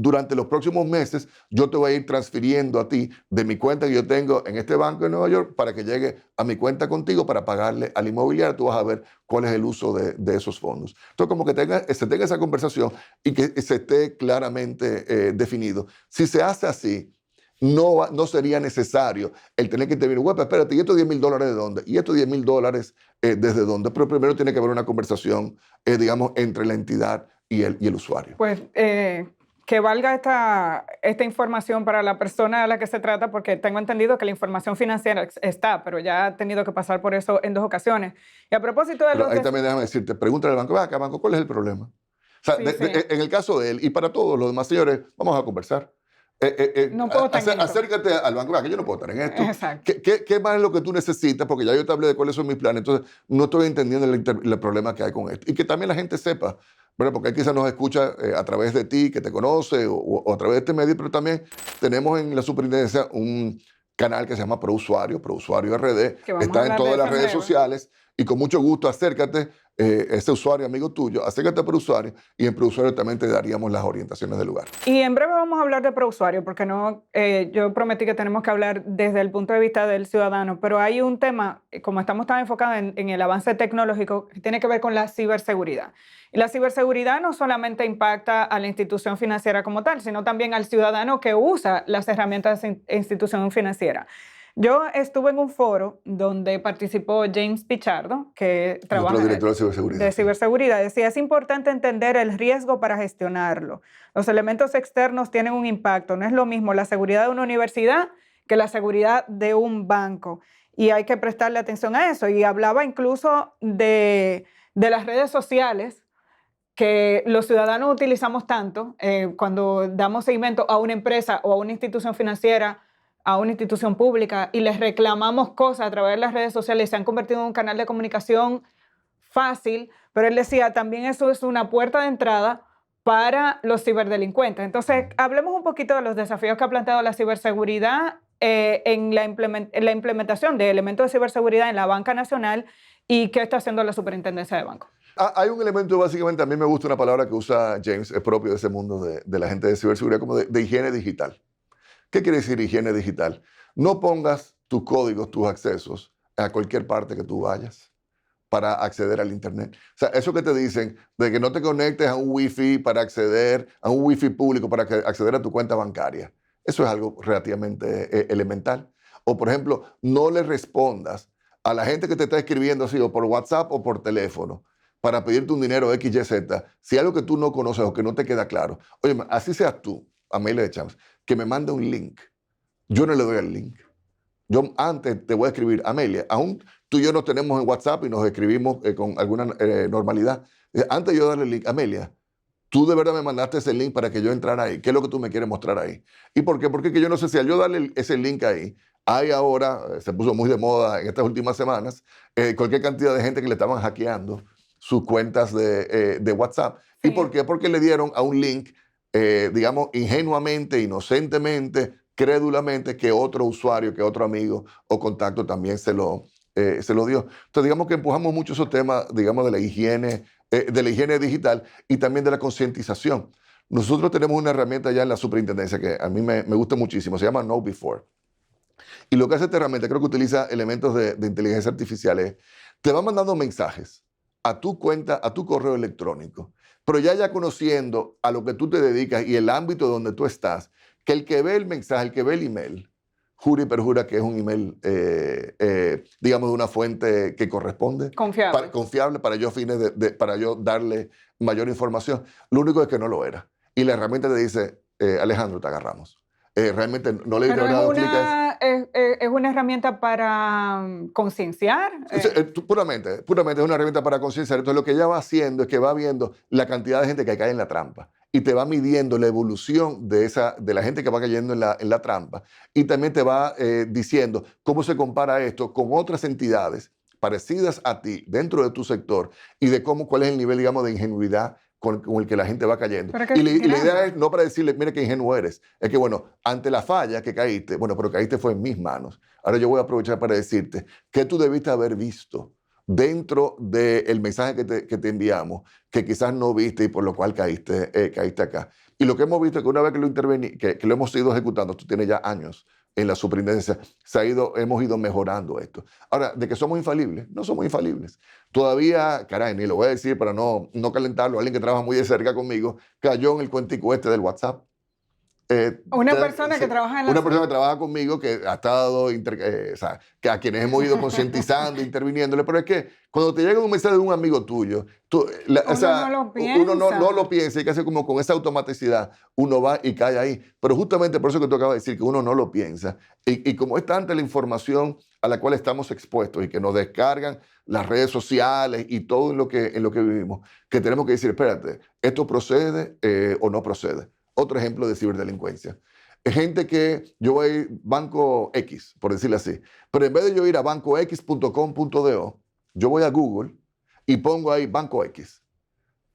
[SPEAKER 3] durante los próximos meses yo te voy a ir transfiriendo a ti de mi cuenta que yo tengo en este banco de Nueva York para que llegue a mi cuenta contigo para pagarle al inmobiliario. Tú vas a ver cuál es el uso de esos fondos. Entonces, como que se tenga esa conversación y que se esté claramente definido. Si se hace así, no sería necesario el tener que intervenir. Bueno, espérate, ¿y estos $10,000 de dónde? ¿Y estos $10,000 desde dónde? Pero primero tiene que haber una conversación, digamos, entre la entidad y el usuario.
[SPEAKER 1] Pues que valga esta información para la persona a la que se trata, porque tengo entendido que la información financiera está, pero ya ha tenido que pasar por eso en 2 ocasiones. Y a propósito de
[SPEAKER 3] Pero
[SPEAKER 1] los...
[SPEAKER 3] ahí también déjame decirte, pregúntale al banco, va acá, banco, ¿cuál es el problema? O sea,
[SPEAKER 1] Sí,
[SPEAKER 3] en el caso de él y para todos los demás señores, vamos a conversar.
[SPEAKER 1] No puedo estar en esto.
[SPEAKER 3] Acércate al banco, va, que yo no puedo estar en esto.
[SPEAKER 1] Exacto.
[SPEAKER 3] ¿Qué más es lo que tú necesitas? Porque ya yo te hablé de cuáles son mis planes, entonces no estoy entendiendo el problema que hay con esto. Y que también la gente sepa, ¿verdad? Porque él quizás nos escucha a través de ti, que te conoce, o a través de este medio, pero también tenemos en la superintendencia un canal que se llama ProUsuario RD,
[SPEAKER 1] Que vamos a
[SPEAKER 3] está en
[SPEAKER 1] hablar de
[SPEAKER 3] todas
[SPEAKER 1] eso
[SPEAKER 3] las
[SPEAKER 1] en
[SPEAKER 3] redes
[SPEAKER 1] breve.
[SPEAKER 3] sociales y con mucho gusto acércate, ese usuario amigo tuyo, acércate a ProUsuario y en ProUsuario también te daríamos las orientaciones del lugar.
[SPEAKER 1] Y en breve vamos a hablar de ProUsuario, porque yo prometí que tenemos que hablar desde el punto de vista del ciudadano, pero hay un tema, como estamos tan enfocados en el avance tecnológico, que tiene que ver con la ciberseguridad. Y la ciberseguridad no solamente impacta a la institución financiera como tal, sino también al ciudadano que usa las herramientas de la institución financiera. Yo estuve en un foro donde participó James Pichardo, que trabaja
[SPEAKER 3] Nuestro director de ciberseguridad.
[SPEAKER 1] de ciberseguridad. Decía, es importante entender el riesgo para gestionarlo. Los elementos externos tienen un impacto. No es lo mismo la seguridad de una universidad que la seguridad de un banco. Y hay que prestarle atención a eso. Y hablaba incluso de las redes sociales que los ciudadanos utilizamos tanto cuando damos seguimiento a una empresa o a una institución financiera, a una institución pública, y les reclamamos cosas a través de las redes sociales y se han convertido en un canal de comunicación fácil, pero él decía, también eso es una puerta de entrada para los ciberdelincuentes. Entonces, hablemos un poquito de los desafíos que ha planteado la ciberseguridad en la implementación de elementos de ciberseguridad en la banca nacional y qué está haciendo la superintendencia de bancos.
[SPEAKER 3] Hay un elemento, básicamente, a mí me gusta una palabra que usa James, es propio de ese mundo de la gente de ciberseguridad, como de higiene digital. ¿Qué quiere decir higiene digital? No pongas tus códigos, tus accesos a cualquier parte que tú vayas para acceder al Internet. O sea, eso que te dicen de que no te conectes a un Wi-Fi para acceder, a un Wi-Fi público para acceder a tu cuenta bancaria. Eso es algo relativamente elemental. O, por ejemplo, no le respondas a la gente que te está escribiendo así, o por WhatsApp o por teléfono, para pedirte un dinero X, Y, Z, si hay algo que tú no conoces o que no te queda claro. Oye, así seas tú, Amelia de Champs, que me mande un link. Yo no le doy el link. Yo antes te voy a escribir, Amelia, aún tú y yo nos tenemos en WhatsApp y nos escribimos con alguna normalidad. Antes de yo darle el link, Amelia, tú de verdad me mandaste ese link para que yo entrara ahí. ¿Qué es lo que tú me quieres mostrar ahí? ¿Y por qué? Porque que yo no sé si al yo darle ese link ahí, hay ahora, se puso muy de moda en estas últimas semanas, cualquier cantidad de gente que le estaban hackeando sus cuentas de WhatsApp.
[SPEAKER 1] Sí.
[SPEAKER 3] ¿Y por qué? Porque le dieron a un link, digamos, ingenuamente, inocentemente, crédulamente, que otro usuario, que otro amigo o contacto también se lo dio. Entonces, digamos que empujamos mucho esos temas, digamos, de la higiene digital y también de la concientización. Nosotros tenemos una herramienta ya en la superintendencia que a mí me gusta muchísimo, se llama Know Before. Y lo que hace esta herramienta, creo que utiliza elementos de inteligencia artificial, es, te va mandando mensajes a tu cuenta, a tu correo electrónico, pero ya conociendo a lo que tú te dedicas y el ámbito donde tú estás, que el que ve el mensaje, el que ve el email, jura y perjura que es un email, digamos, de una fuente que corresponde.
[SPEAKER 1] Confiable.
[SPEAKER 3] Confiable para yo para yo darle mayor información. Lo único es que no lo era. Y la herramienta te dice, Alejandro, te agarramos. Realmente no le he dado clic a eso.
[SPEAKER 1] ¿Es una herramienta para concienciar?
[SPEAKER 3] Puramente es una herramienta para concienciar. Entonces lo que ella va haciendo es que va viendo la cantidad de gente que cae en la trampa y te va midiendo la evolución de la gente que va cayendo en la trampa y también te va diciendo cómo se compara esto con otras entidades parecidas a ti dentro de tu sector y de cuál es el nivel, digamos, de ingenuidad con el que la gente va cayendo. Y la idea es no para decirle, mire qué ingenuo eres, es que, bueno, ante la falla que caíste, bueno, pero caíste fue en mis manos. Ahora yo voy a aprovechar para decirte que tú debiste haber visto dentro del mensaje que te enviamos, que quizás no viste y por lo cual caíste acá. Y lo que hemos visto es que una vez que que lo hemos ido ejecutando, esto tiene ya años en la superintendencia, hemos ido mejorando esto. Ahora, ¿de que somos infalibles? No somos infalibles. Todavía, caray, ni lo voy a decir para no calentarlo, alguien que trabaja muy de cerca conmigo, cayó en el cuentico este del WhatsApp.
[SPEAKER 1] Una persona que trabaja en la...
[SPEAKER 3] Una persona que trabaja conmigo que ha estado, o sea, que a quienes hemos ido concientizando, interviniéndole, pero es que cuando te llega un mensaje de un amigo tuyo, o sea,
[SPEAKER 1] no lo piensa.
[SPEAKER 3] uno no lo piensa y casi como con esa automaticidad uno va y cae ahí. Pero justamente por eso que tú acabas de decir que uno no lo piensa y como es tanta la información a la cual estamos expuestos y que nos descargan las redes sociales y todo en lo que vivimos, que tenemos que decir, espérate, ¿esto procede o no procede? Otro ejemplo de ciberdelincuencia. Es gente que yo voy a ir Banco X, por decirlo así, pero en vez de yo ir a bancox.com.do, yo voy a Google y pongo ahí Banco X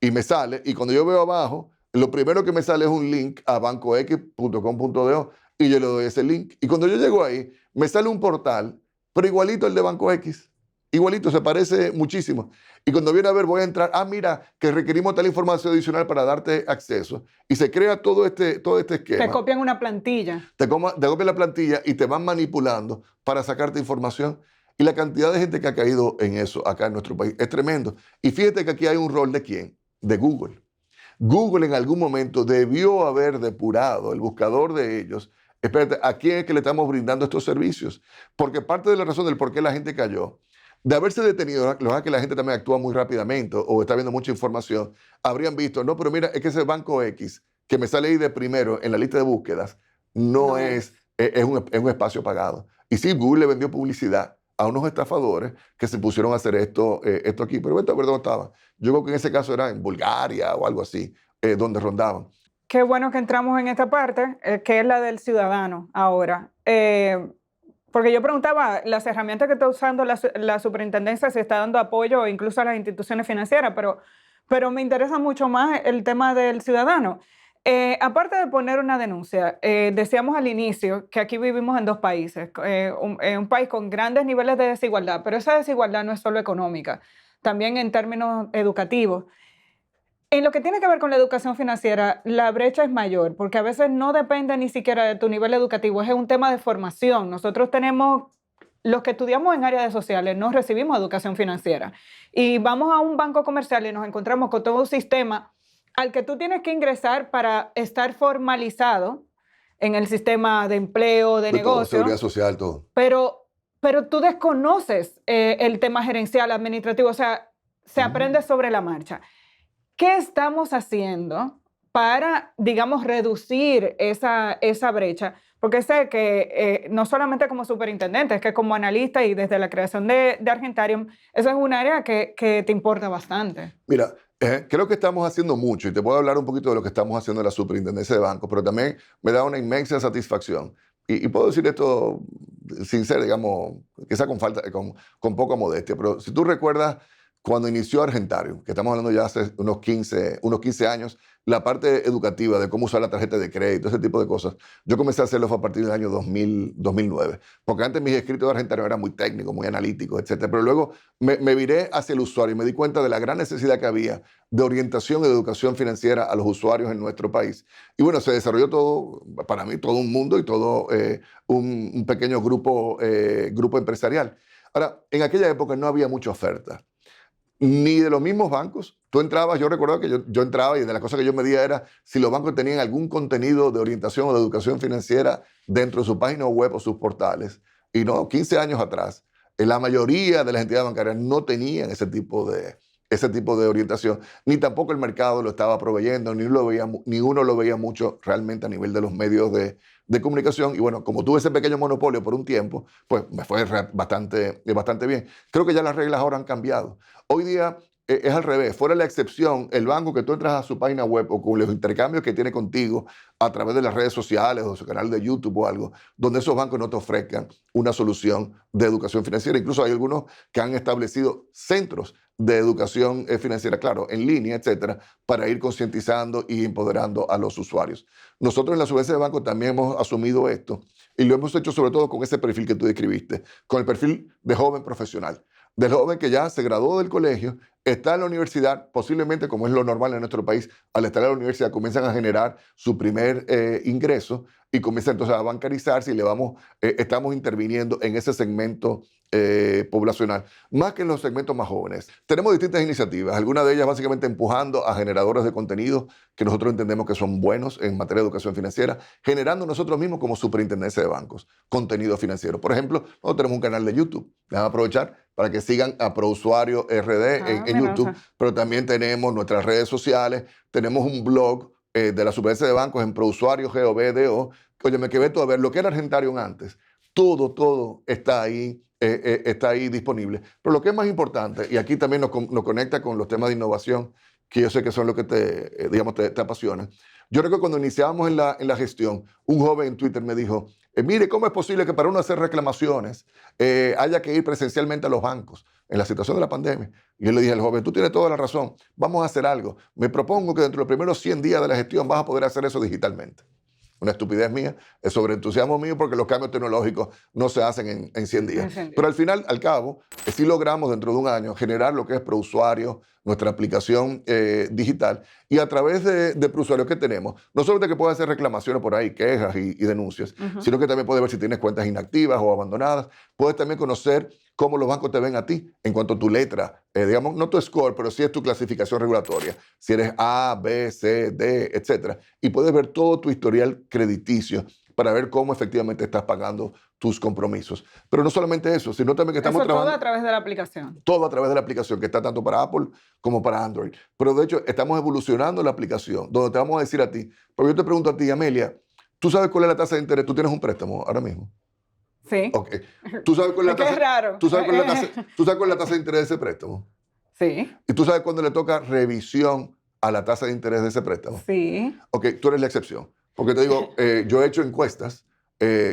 [SPEAKER 3] y me sale, y cuando yo veo abajo, lo primero que me sale es un link a bancox.com.do y yo le doy ese link. Y cuando yo llego ahí, me sale un portal, pero igualito el de Banco X. Igualito, se parece muchísimo. Y cuando viene a ver, voy a entrar, mira, que requerimos tal información adicional para darte acceso. Y se crea todo este esquema.
[SPEAKER 1] Te copian una plantilla.
[SPEAKER 3] Te copian la plantilla y te van manipulando para sacarte información. Y la cantidad de gente que ha caído en eso acá en nuestro país es tremendo. Y fíjate que aquí hay un rol de ¿quién? De Google. Google en algún momento debió haber depurado el buscador de ellos. Espérate, ¿a quién es que le estamos brindando estos servicios? Porque parte de la razón del por qué la gente cayó, de haberse detenido, lo que pasa es que la gente también actúa muy rápidamente o está viendo mucha información, habrían visto, no, pero mira, es que ese Banco X, que me sale ahí de primero en la lista de búsquedas, no es un espacio pagado. Y sí, Google le vendió publicidad a unos estafadores que se pusieron a hacer esto aquí. Pero a ver dónde estaban. Yo creo que en ese caso era en Bulgaria o algo así, donde rondaban.
[SPEAKER 1] Qué bueno que entramos en esta parte, que es la del ciudadano ahora. Porque yo preguntaba, las herramientas que está usando la superintendencia, si está dando apoyo incluso a las instituciones financieras, pero me interesa mucho más el tema del ciudadano. Aparte de poner una denuncia, decíamos al inicio que aquí vivimos en dos países, un país con grandes niveles de desigualdad, pero esa desigualdad no es solo económica, también en términos educativos. En lo que tiene que ver con la educación financiera, la brecha es mayor, porque a veces no depende ni siquiera de tu nivel educativo, es un tema de formación. Nosotros tenemos, los que estudiamos en áreas sociales, no recibimos educación financiera. Y vamos a un banco comercial y nos encontramos con todo un sistema al que tú tienes que ingresar para estar formalizado en el sistema de empleo, de negocio.
[SPEAKER 3] Seguridad social, todo.
[SPEAKER 1] Pero tú desconoces el tema gerencial, administrativo, o sea, se aprende sobre la marcha. ¿Qué estamos haciendo para, digamos, reducir esa brecha? Porque sé que no solamente como superintendente, es que como analista y desde la creación de Argentarium, eso es un área que te importa bastante.
[SPEAKER 3] Mira, creo que estamos haciendo mucho y te puedo hablar un poquito de lo que estamos haciendo en la superintendencia de bancos, pero también me da una inmensa satisfacción. Y puedo decir esto sin ser, digamos, quizá con poca modestia, pero si tú recuerdas cuando inició Argentarium, que estamos hablando ya hace unos 15 años, la parte educativa de cómo usar la tarjeta de crédito, ese tipo de cosas, yo comencé a hacerlo a partir del año 2009. Porque antes mis escritos de Argentarium eran muy técnicos, muy analíticos, etc. Pero luego me viré hacia el usuario y me di cuenta de la gran necesidad que había de orientación y de educación financiera a los usuarios en nuestro país. Y bueno, se desarrolló todo, para mí, todo un mundo y todo un pequeño grupo empresarial. Ahora, en aquella época no había mucha oferta. Ni de los mismos bancos. Tú entrabas, yo recuerdo que yo entraba y de las cosas que yo medía era si los bancos tenían algún contenido de orientación o de educación financiera dentro de su página web o sus portales. Y no, 15 años atrás, la mayoría de las entidades bancarias no tenían ese tipo de orientación, ni tampoco el mercado lo estaba proveyendo, ni uno lo veía mucho realmente a nivel de los medios de comunicación. Y bueno, como tuve ese pequeño monopolio por un tiempo, pues me fue bastante bien. Creo que ya las reglas ahora han cambiado. Hoy día es al revés. Fuera la excepción, el banco que tú entras a su página web o con los intercambios que tiene contigo a través de las redes sociales o su canal de YouTube o algo, donde esos bancos no te ofrezcan una solución de educación financiera. Incluso hay algunos que han establecido centros de educación financiera, claro, en línea, etcétera, para ir concientizando y empoderando a los usuarios. Nosotros en la Superintendencia de Banco también hemos asumido esto y lo hemos hecho sobre todo con ese perfil que tú describiste, con el perfil de joven profesional. del joven que ya se graduó del colegio, está en la universidad, posiblemente como es lo normal en nuestro país, al estar en la universidad comienzan a generar su primer ingreso y comienza entonces a bancarizarse y estamos interviniendo en ese segmento poblacional, más que en los segmentos más jóvenes. Tenemos distintas iniciativas, algunas de ellas básicamente empujando a generadores de contenido que nosotros entendemos que son buenos en materia de educación financiera, generando nosotros mismos como superintendencia de bancos contenido financiero. Por ejemplo, nosotros tenemos un canal de YouTube. Déjame aprovechar para que sigan a ProUsuario RD en YouTube, pero también tenemos nuestras redes sociales, tenemos un blog de la superintendencia de bancos en ProUsuario GOBDO. Óyeme, que ve todo, a ver lo que era Argentarium antes. Todo está ahí disponible. Pero lo que es más importante, y aquí también nos conecta con los temas de innovación, que yo sé que son lo que te apasionan. Yo recuerdo cuando iniciábamos en la gestión, un joven en Twitter me dijo, mire, ¿cómo es posible que para uno hacer reclamaciones haya que ir presencialmente a los bancos en la situación de la pandemia? Y yo le dije al joven, tú tienes toda la razón, vamos a hacer algo. Me propongo que dentro de los primeros 100 días de la gestión vas a poder hacer eso digitalmente. Una estupidez mía, es sobre entusiasmo mío porque los cambios tecnológicos no se hacen en 100 días. Pero al final, al cabo, sí logramos dentro de un año generar lo que es ProUsuario, nuestra aplicación digital, y a través de ProUsuario que tenemos, no solamente que puedes hacer reclamaciones por ahí, quejas y denuncias, sino que también puedes ver si tienes cuentas inactivas o abandonadas, puedes también conocer cómo los bancos te ven a ti en cuanto a tu letra, digamos, no tu score, pero sí es tu clasificación regulatoria, si eres A, B, C, D, etc. Y puedes ver todo tu historial crediticio para ver cómo efectivamente estás pagando tus compromisos. Pero no solamente eso, sino también que estamos trabajando...
[SPEAKER 1] Todo a través de la aplicación.
[SPEAKER 3] Todo a través de la aplicación, que está tanto para Apple como para Android. Pero de hecho, estamos evolucionando la aplicación, donde te vamos a decir a ti, pero yo te pregunto a ti, Amelia, ¿tú sabes cuál es la tasa de interés? ¿Tú tienes un préstamo ahora mismo?
[SPEAKER 1] Sí.
[SPEAKER 3] Ok. ¿Tú sabes cuál es la tasa?
[SPEAKER 1] Es raro.
[SPEAKER 3] ¿Tú sabes cuál es la tasa de interés de ese préstamo?
[SPEAKER 1] Sí.
[SPEAKER 3] ¿Y tú sabes cuándo le toca revisión a la tasa de interés de ese préstamo?
[SPEAKER 1] Sí.
[SPEAKER 3] Ok, tú eres la excepción. Porque te digo, yo he hecho encuestas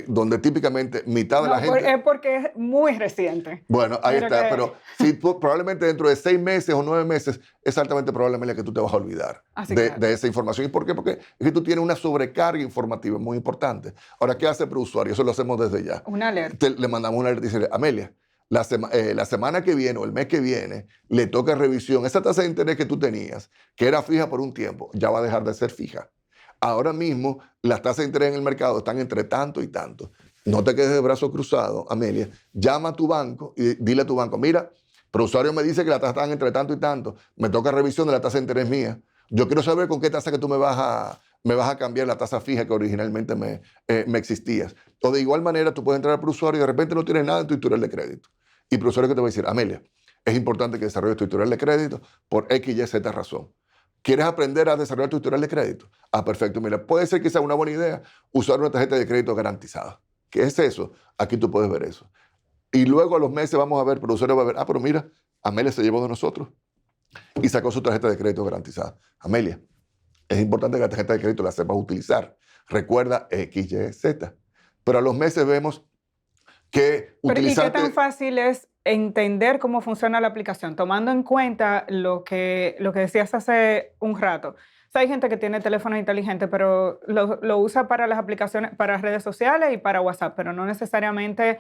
[SPEAKER 3] donde típicamente mitad de la gente...
[SPEAKER 1] Es porque es muy reciente.
[SPEAKER 3] Bueno, ahí está, pero sí, probablemente dentro de 6 meses o 9 meses es altamente probable que tú te vas a olvidar de esa información. ¿Y por qué? Porque es que tú tienes una sobrecarga informativa muy importante. Ahora, ¿qué hace ProUsuario? Eso lo hacemos desde ya.
[SPEAKER 1] Una alerta.
[SPEAKER 3] Le mandamos una alerta y dice, Amelia, la semana que viene o el mes que viene le toca revisión. Esa tasa de interés que tú tenías, que era fija por un tiempo, ya va a dejar de ser fija. Ahora mismo las tasas de interés en el mercado están entre tanto y tanto. No te quedes de brazos cruzados, Amelia. Llama a tu banco y dile a tu banco, mira, ProUsuario me dice que las tasas están entre tanto y tanto. Me toca revisión de la tasa de interés mía. Yo quiero saber con qué tasa que tú me vas a cambiar la tasa fija que originalmente me existías. O de igual manera tú puedes entrar a ProUsuario y de repente no tienes nada en tu historial de crédito. Y ProUsuario que te va a decir, Amelia, es importante que desarrolles tu historial de crédito por X, Y, Z razón. ¿Quieres aprender a desarrollar tu historial de crédito? Ah, perfecto. Mira, puede ser que sea una buena idea usar una tarjeta de crédito garantizada. ¿Qué es eso? Aquí tú puedes ver eso. Y luego a los meses vamos a ver, pero el usuario va a ver, pero mira, Amelia se llevó de nosotros y sacó su tarjeta de crédito garantizada. Amelia, es importante que la tarjeta de crédito la sepas utilizar. Recuerda X, Y, Z. Pero a los meses vemos que
[SPEAKER 1] utilizaste... ¿Y qué tan fácil es entender cómo funciona la aplicación, tomando en cuenta lo que decías hace un rato? O sea, hay gente que tiene teléfono inteligente, pero lo usa para las aplicaciones, para redes sociales y para WhatsApp, pero no necesariamente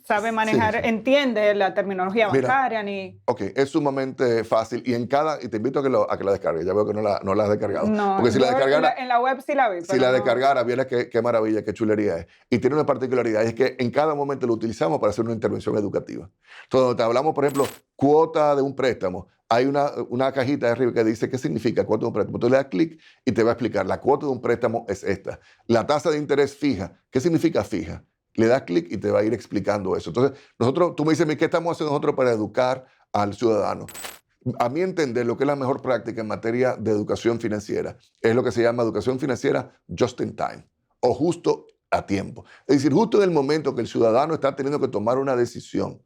[SPEAKER 1] sabe manejar, entiende la terminología bancaria.
[SPEAKER 3] Ok, es sumamente fácil y te invito a que la descargues. Ya veo que no la has descargado.
[SPEAKER 1] No,
[SPEAKER 3] porque si la descargara,
[SPEAKER 1] en la web sí la vi.
[SPEAKER 3] Si la descargara, vieras qué maravilla, qué chulería es. Y tiene una particularidad, es que en cada momento lo utilizamos para hacer una intervención educativa. Entonces, te hablamos, por ejemplo, cuota de un préstamo. Hay una cajita de arriba que dice qué significa cuota de un préstamo. Tú le das clic y te va a explicar, la cuota de un préstamo es esta. La tasa de interés fija, ¿qué significa fija? Le das clic y te va a ir explicando eso. Entonces, tú me dices, ¿qué estamos haciendo nosotros para educar al ciudadano? A mi entender, lo que es la mejor práctica en materia de educación financiera es lo que se llama educación financiera just in time o justo a tiempo. Es decir, justo en el momento que el ciudadano está teniendo que tomar una decisión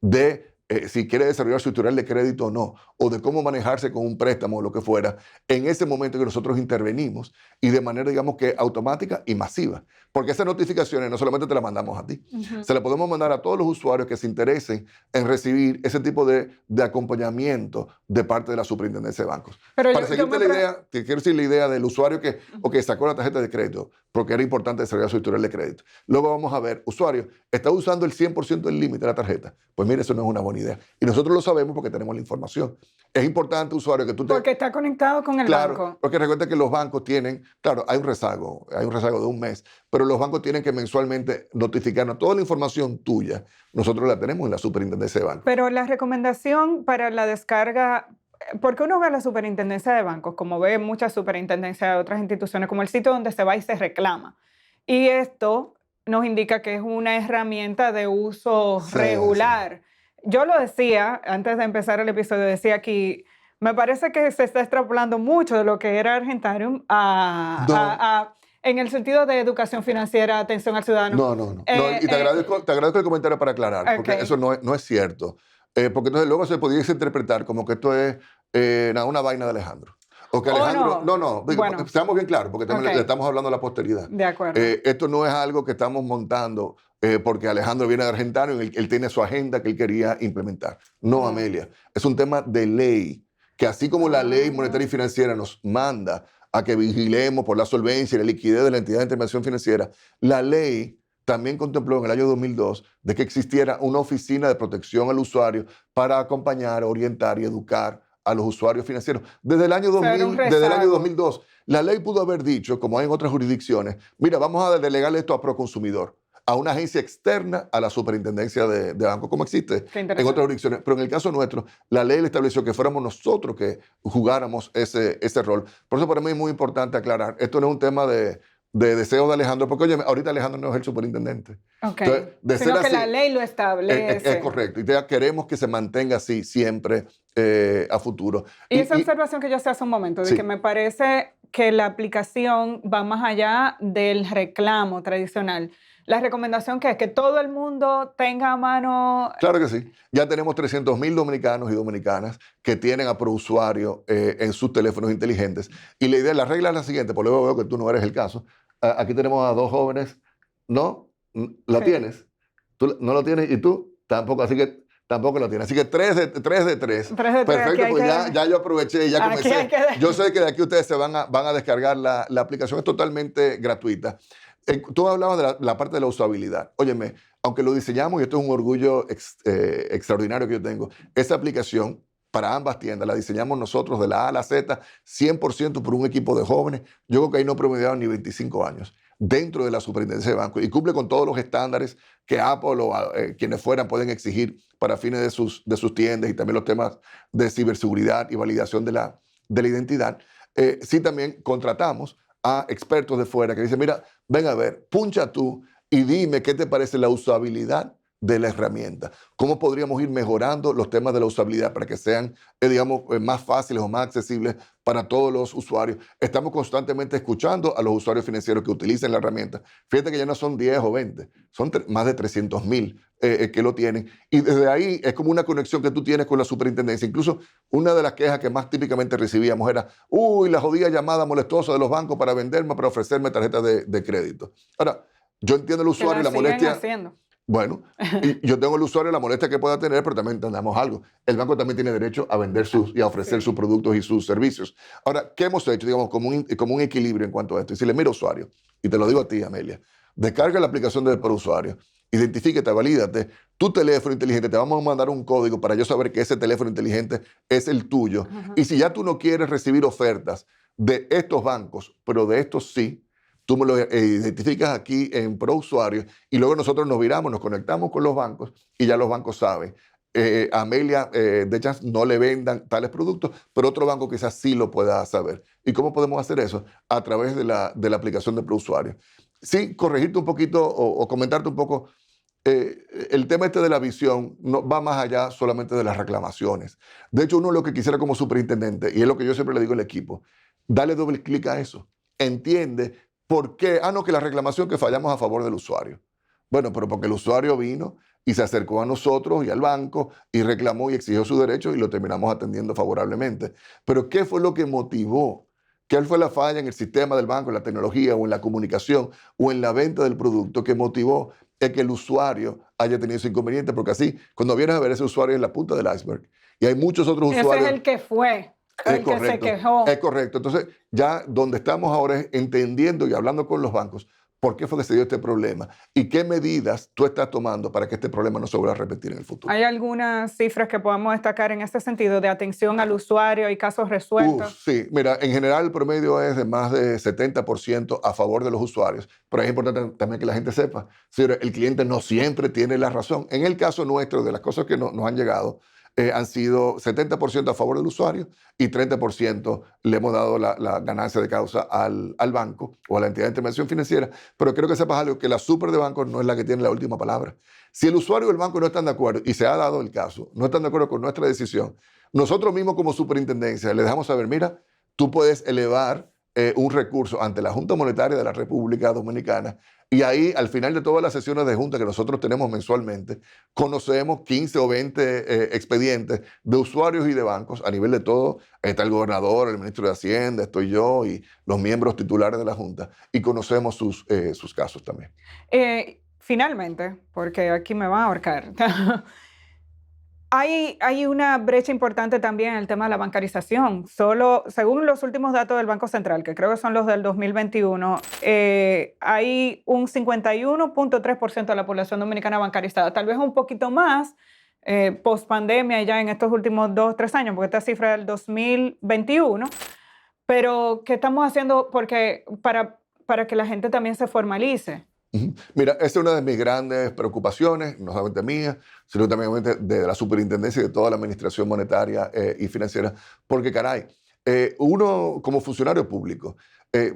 [SPEAKER 3] de si quiere desarrollar su historial de crédito o no, o de cómo manejarse con un préstamo o lo que fuera, en ese momento que nosotros intervenimos y de manera, digamos que automática y masiva. Porque esas notificaciones no solamente te las mandamos a ti, se las podemos mandar a todos los usuarios que se interesen en recibir ese tipo de acompañamiento de parte de la Superintendencia de Bancos.
[SPEAKER 1] Pero
[SPEAKER 3] Para seguirte la idea, te quiero decir la idea del usuario que sacó la tarjeta de crédito porque era importante desarrollar su historial de crédito. Luego vamos a ver, usuario, ¿está usando el 100% del límite de la tarjeta? Pues mire, eso no es una buena idea. Y nosotros lo sabemos porque tenemos la información. Es importante, usuario, que tú te...
[SPEAKER 1] Porque está conectado con el banco.
[SPEAKER 3] Porque recuerda que los bancos tienen, claro, hay un rezago de un mes, pero los bancos tienen que mensualmente notificarnos toda la información tuya. Nosotros la tenemos en la Superintendencia de Bancos.
[SPEAKER 1] Pero la recomendación para la descarga, porque uno ve a la Superintendencia de Bancos, como ve muchas superintendencias de otras instituciones, como el sitio donde se va y se reclama. Y esto nos indica que es una herramienta de uso regular. Sí. Yo lo decía, antes de empezar el episodio, decía aquí, me parece que se está extrapolando mucho de lo que era Argentarium en el sentido de educación financiera, atención al ciudadano.
[SPEAKER 3] No. Y te agradezco el comentario para aclarar, porque eso no es cierto. Porque entonces luego se pudiese interpretar como que esto es una vaina de Alejandro. O que Alejandro, bueno, seamos bien claros, porque le estamos hablando a la posteridad.
[SPEAKER 1] De acuerdo.
[SPEAKER 3] Esto no es algo que estamos montando porque Alejandro viene de Argentarium y él tiene su agenda que él quería implementar. No, Amelia, es un tema de ley, que así como la ley monetaria y financiera nos manda a que vigilemos por la solvencia y la liquidez de la entidad de intervención financiera, la ley también contempló en el año 2002 de que existiera una oficina de protección al usuario para acompañar, orientar y educar a los usuarios financieros. Desde el año 2002, la ley pudo haber dicho, como hay en otras jurisdicciones, mira, vamos a delegarle esto a Proconsumidor, a una agencia externa a la Superintendencia de Bancos, como existe en otras jurisdicciones. Pero en el caso nuestro, la ley le estableció que fuéramos nosotros que jugáramos ese rol. Por eso para mí es muy importante aclarar, esto no es un tema de deseo de Alejandro, porque oye, ahorita Alejandro no es el superintendente.
[SPEAKER 1] Entonces, sino que la ley lo establece.
[SPEAKER 3] Es correcto. Y queremos que se mantenga así siempre a futuro.
[SPEAKER 1] Y esa observación que yo hacía hace un momento, de que me parece que la aplicación va más allá del reclamo tradicional. La recomendación que es que todo el mundo tenga a mano...
[SPEAKER 3] Claro que sí. Ya tenemos 300,000 dominicanos y dominicanas que tienen a ProUsuario en sus teléfonos inteligentes. Y la regla es la siguiente, por luego veo que tú no eres el caso. Aquí tenemos a 2 jóvenes. ¿No? ¿Lo tienes? ¿Tú no lo tienes? ¿Y tú? Tampoco. Así que tampoco lo tienes. Así que 3 de 3. Perfecto, pues ya yo aproveché y ya comencé. Yo sé que de aquí ustedes se van a descargar la aplicación. Es totalmente gratuita. Tú hablabas de la parte de la usabilidad. Óyeme, aunque lo diseñamos, y esto es un orgullo extraordinario que yo tengo, esa aplicación para ambas tiendas la diseñamos nosotros de la A a la Z, 100% por un equipo de jóvenes. Yo creo que ahí no promediaron ni 25 años dentro de la Superintendencia de Bancos y cumple con todos los estándares que Apple o quienes fueran pueden exigir para fines de sus tiendas y también los temas de ciberseguridad y validación de la identidad. Sí, también contratamos a expertos de fuera que dicen, mira, ven a ver, puncha tú y dime qué te parece la usabilidad de la herramienta. ¿Cómo podríamos ir mejorando los temas de la usabilidad para que sean, más fáciles o más accesibles para todos los usuarios? Estamos constantemente escuchando a los usuarios financieros que utilicen la herramienta. Fíjate que ya no son 10 o 20, son más de 300,000 que lo tienen. Y desde ahí es como una conexión que tú tienes con la superintendencia. Incluso una de las quejas que más típicamente recibíamos era, la jodida llamada molestosa de los bancos para venderme, para ofrecerme tarjetas de crédito. Ahora, yo entiendo el usuario y la molestia. Bueno, y yo tengo el usuario la molestia que pueda tener, pero también entendamos algo. El banco también tiene derecho a vender y a ofrecer sus productos y sus servicios. Ahora, ¿qué hemos hecho? Digamos, como un equilibrio en cuanto a esto. Y decirle, mira, usuario, y te lo digo a ti, Amelia, descarga la aplicación de ProUsuario, identifíquete, valídate, tu teléfono inteligente, te vamos a mandar un código para yo saber que ese teléfono inteligente es el tuyo. Y si ya tú no quieres recibir ofertas de estos bancos, pero de estos sí, tú me lo identificas aquí en ProUsuario y luego nosotros nos viramos, nos conectamos con los bancos y ya los bancos saben. Amelia, de hecho, no le vendan tales productos, pero otro banco quizás sí lo pueda saber. ¿Y cómo podemos hacer eso? A través de la aplicación de ProUsuario. Sí, corregirte un poquito o comentarte un poco. El tema de la visión no va más allá solamente de las reclamaciones. De hecho, uno lo que quisiera como superintendente, y es lo que yo siempre le digo al equipo, dale doble clic a eso. Entiende. ¿Por qué? Que la reclamación que fallamos a favor del usuario. Bueno, pero porque el usuario vino y se acercó a nosotros y al banco y reclamó y exigió sus derechos y lo terminamos atendiendo favorablemente. Pero ¿qué fue lo que motivó? ¿Qué fue la falla en el sistema del banco, en la tecnología o en la comunicación o en la venta del producto que motivó que el usuario haya tenido ese inconveniente? Porque así, cuando vienes a ver, ese usuario es la punta del iceberg. Y hay muchos otros
[SPEAKER 1] Ese
[SPEAKER 3] usuarios.
[SPEAKER 1] es el que fue,
[SPEAKER 3] Es
[SPEAKER 1] el que se
[SPEAKER 3] correcto,
[SPEAKER 1] quejó.
[SPEAKER 3] es correcto. Entonces, ya donde estamos ahora es entendiendo y hablando con los bancos por qué fue que se dio este problema y qué medidas tú estás tomando para que este problema no se vuelva a repetir en el futuro.
[SPEAKER 1] ¿Hay algunas cifras que podamos destacar en este sentido de atención al usuario y casos resueltos?
[SPEAKER 3] Sí, mira, en general el promedio es de más de 70% a favor de los usuarios, pero es importante también que la gente sepa, señores, el cliente no siempre tiene la razón. En el caso nuestro, de las cosas que nos han llegado, han sido 70% a favor del usuario y 30% le hemos dado la ganancia de causa al banco o a la entidad de intervención financiera. Pero quiero que sepas algo, que la super de bancos no es la que tiene la última palabra. Si el usuario y el banco no están de acuerdo, y se ha dado el caso, no están de acuerdo con nuestra decisión, nosotros mismos como superintendencia le dejamos saber, mira, tú puedes elevar un recurso ante la Junta Monetaria de la República Dominicana y ahí al final de todas las sesiones de junta que nosotros tenemos mensualmente, conocemos 15 o 20 expedientes de usuarios y de bancos a nivel de todo. Está el gobernador, el ministro de Hacienda, estoy yo y los miembros titulares de la Junta y conocemos sus casos también.
[SPEAKER 1] Finalmente, porque aquí me van a ahorcar. Hay una brecha importante también en el tema de la bancarización. Solo, según los últimos datos del Banco Central, que creo que son los del 2021, hay un 51.3% de la población dominicana bancarizada. Tal vez un poquito más post pandemia ya en estos últimos 2 o 3 años, porque esta cifra es del 2021. Pero, ¿qué estamos haciendo para que la gente también se formalice?
[SPEAKER 3] Mira, esta es una de mis grandes preocupaciones, no solamente mía, sino también obviamente de la superintendencia y de toda la administración monetaria y financiera, porque caray, uno como funcionario público,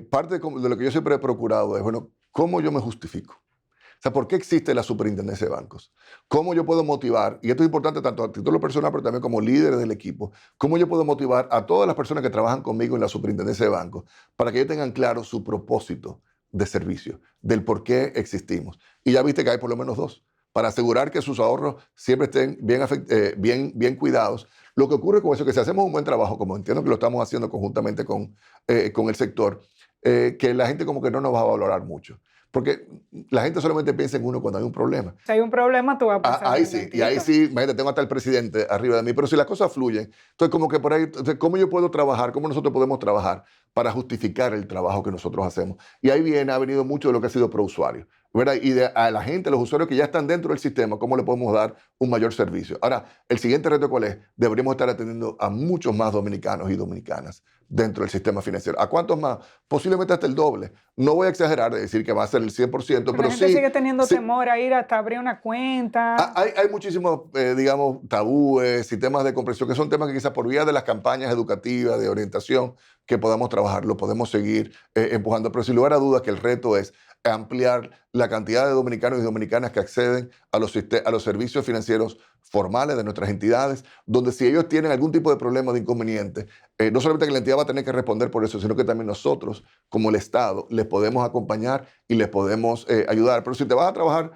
[SPEAKER 3] parte de lo que yo siempre he procurado es, bueno, ¿cómo yo me justifico? O sea, ¿por qué existe la superintendencia de bancos? ¿Cómo yo puedo motivar, y esto es importante tanto a título personal, pero también como líder del equipo, cómo yo puedo motivar a todas las personas que trabajan conmigo en la superintendencia de bancos para que ellos tengan claro su propósito de servicio, del por qué existimos? Y ya viste que hay por lo menos 2, para asegurar que sus ahorros siempre estén bien cuidados. Lo que ocurre con eso es que si hacemos un buen trabajo, como entiendo que lo estamos haciendo conjuntamente con el sector, que la gente como que no nos va a valorar mucho. Porque la gente solamente piensa en uno cuando hay un problema.
[SPEAKER 1] Si hay un problema, tú vas a pasar.
[SPEAKER 3] Ahí sí, y ahí sí, imagínate, tengo hasta el presidente arriba de mí, pero si las cosas fluyen, entonces como que por ahí, entonces, ¿cómo yo puedo trabajar? ¿Cómo nosotros podemos trabajar para justificar el trabajo que nosotros hacemos? Y ahí ha venido mucho de lo que ha sido prousuario, ¿verdad? Y a la gente, a los usuarios que ya están dentro del sistema, ¿cómo le podemos dar un mayor servicio? Ahora, el siguiente reto, ¿cuál es? Deberíamos estar atendiendo a muchos más dominicanos y dominicanas dentro del sistema financiero. ¿A cuántos más? Posiblemente hasta el doble. No voy a exagerar de decir que va a ser el 100%, pero
[SPEAKER 1] la gente
[SPEAKER 3] sí.
[SPEAKER 1] sigue teniendo temor a ir hasta abrir una cuenta.
[SPEAKER 3] Hay muchísimos, digamos, tabúes y temas de comprensión, que son temas que quizás por vía de las campañas educativas, de orientación, que podamos trabajar, lo podemos seguir empujando. Pero sin lugar a dudas que el reto es ampliar la cantidad de dominicanos y dominicanas que acceden a los servicios financieros formales de nuestras entidades, donde si ellos tienen algún tipo de problema, de inconveniente, no solamente que la entidad va a tener que responder por eso, sino que también nosotros, como el Estado, les podemos acompañar y les podemos ayudar. Pero si te vas a trabajar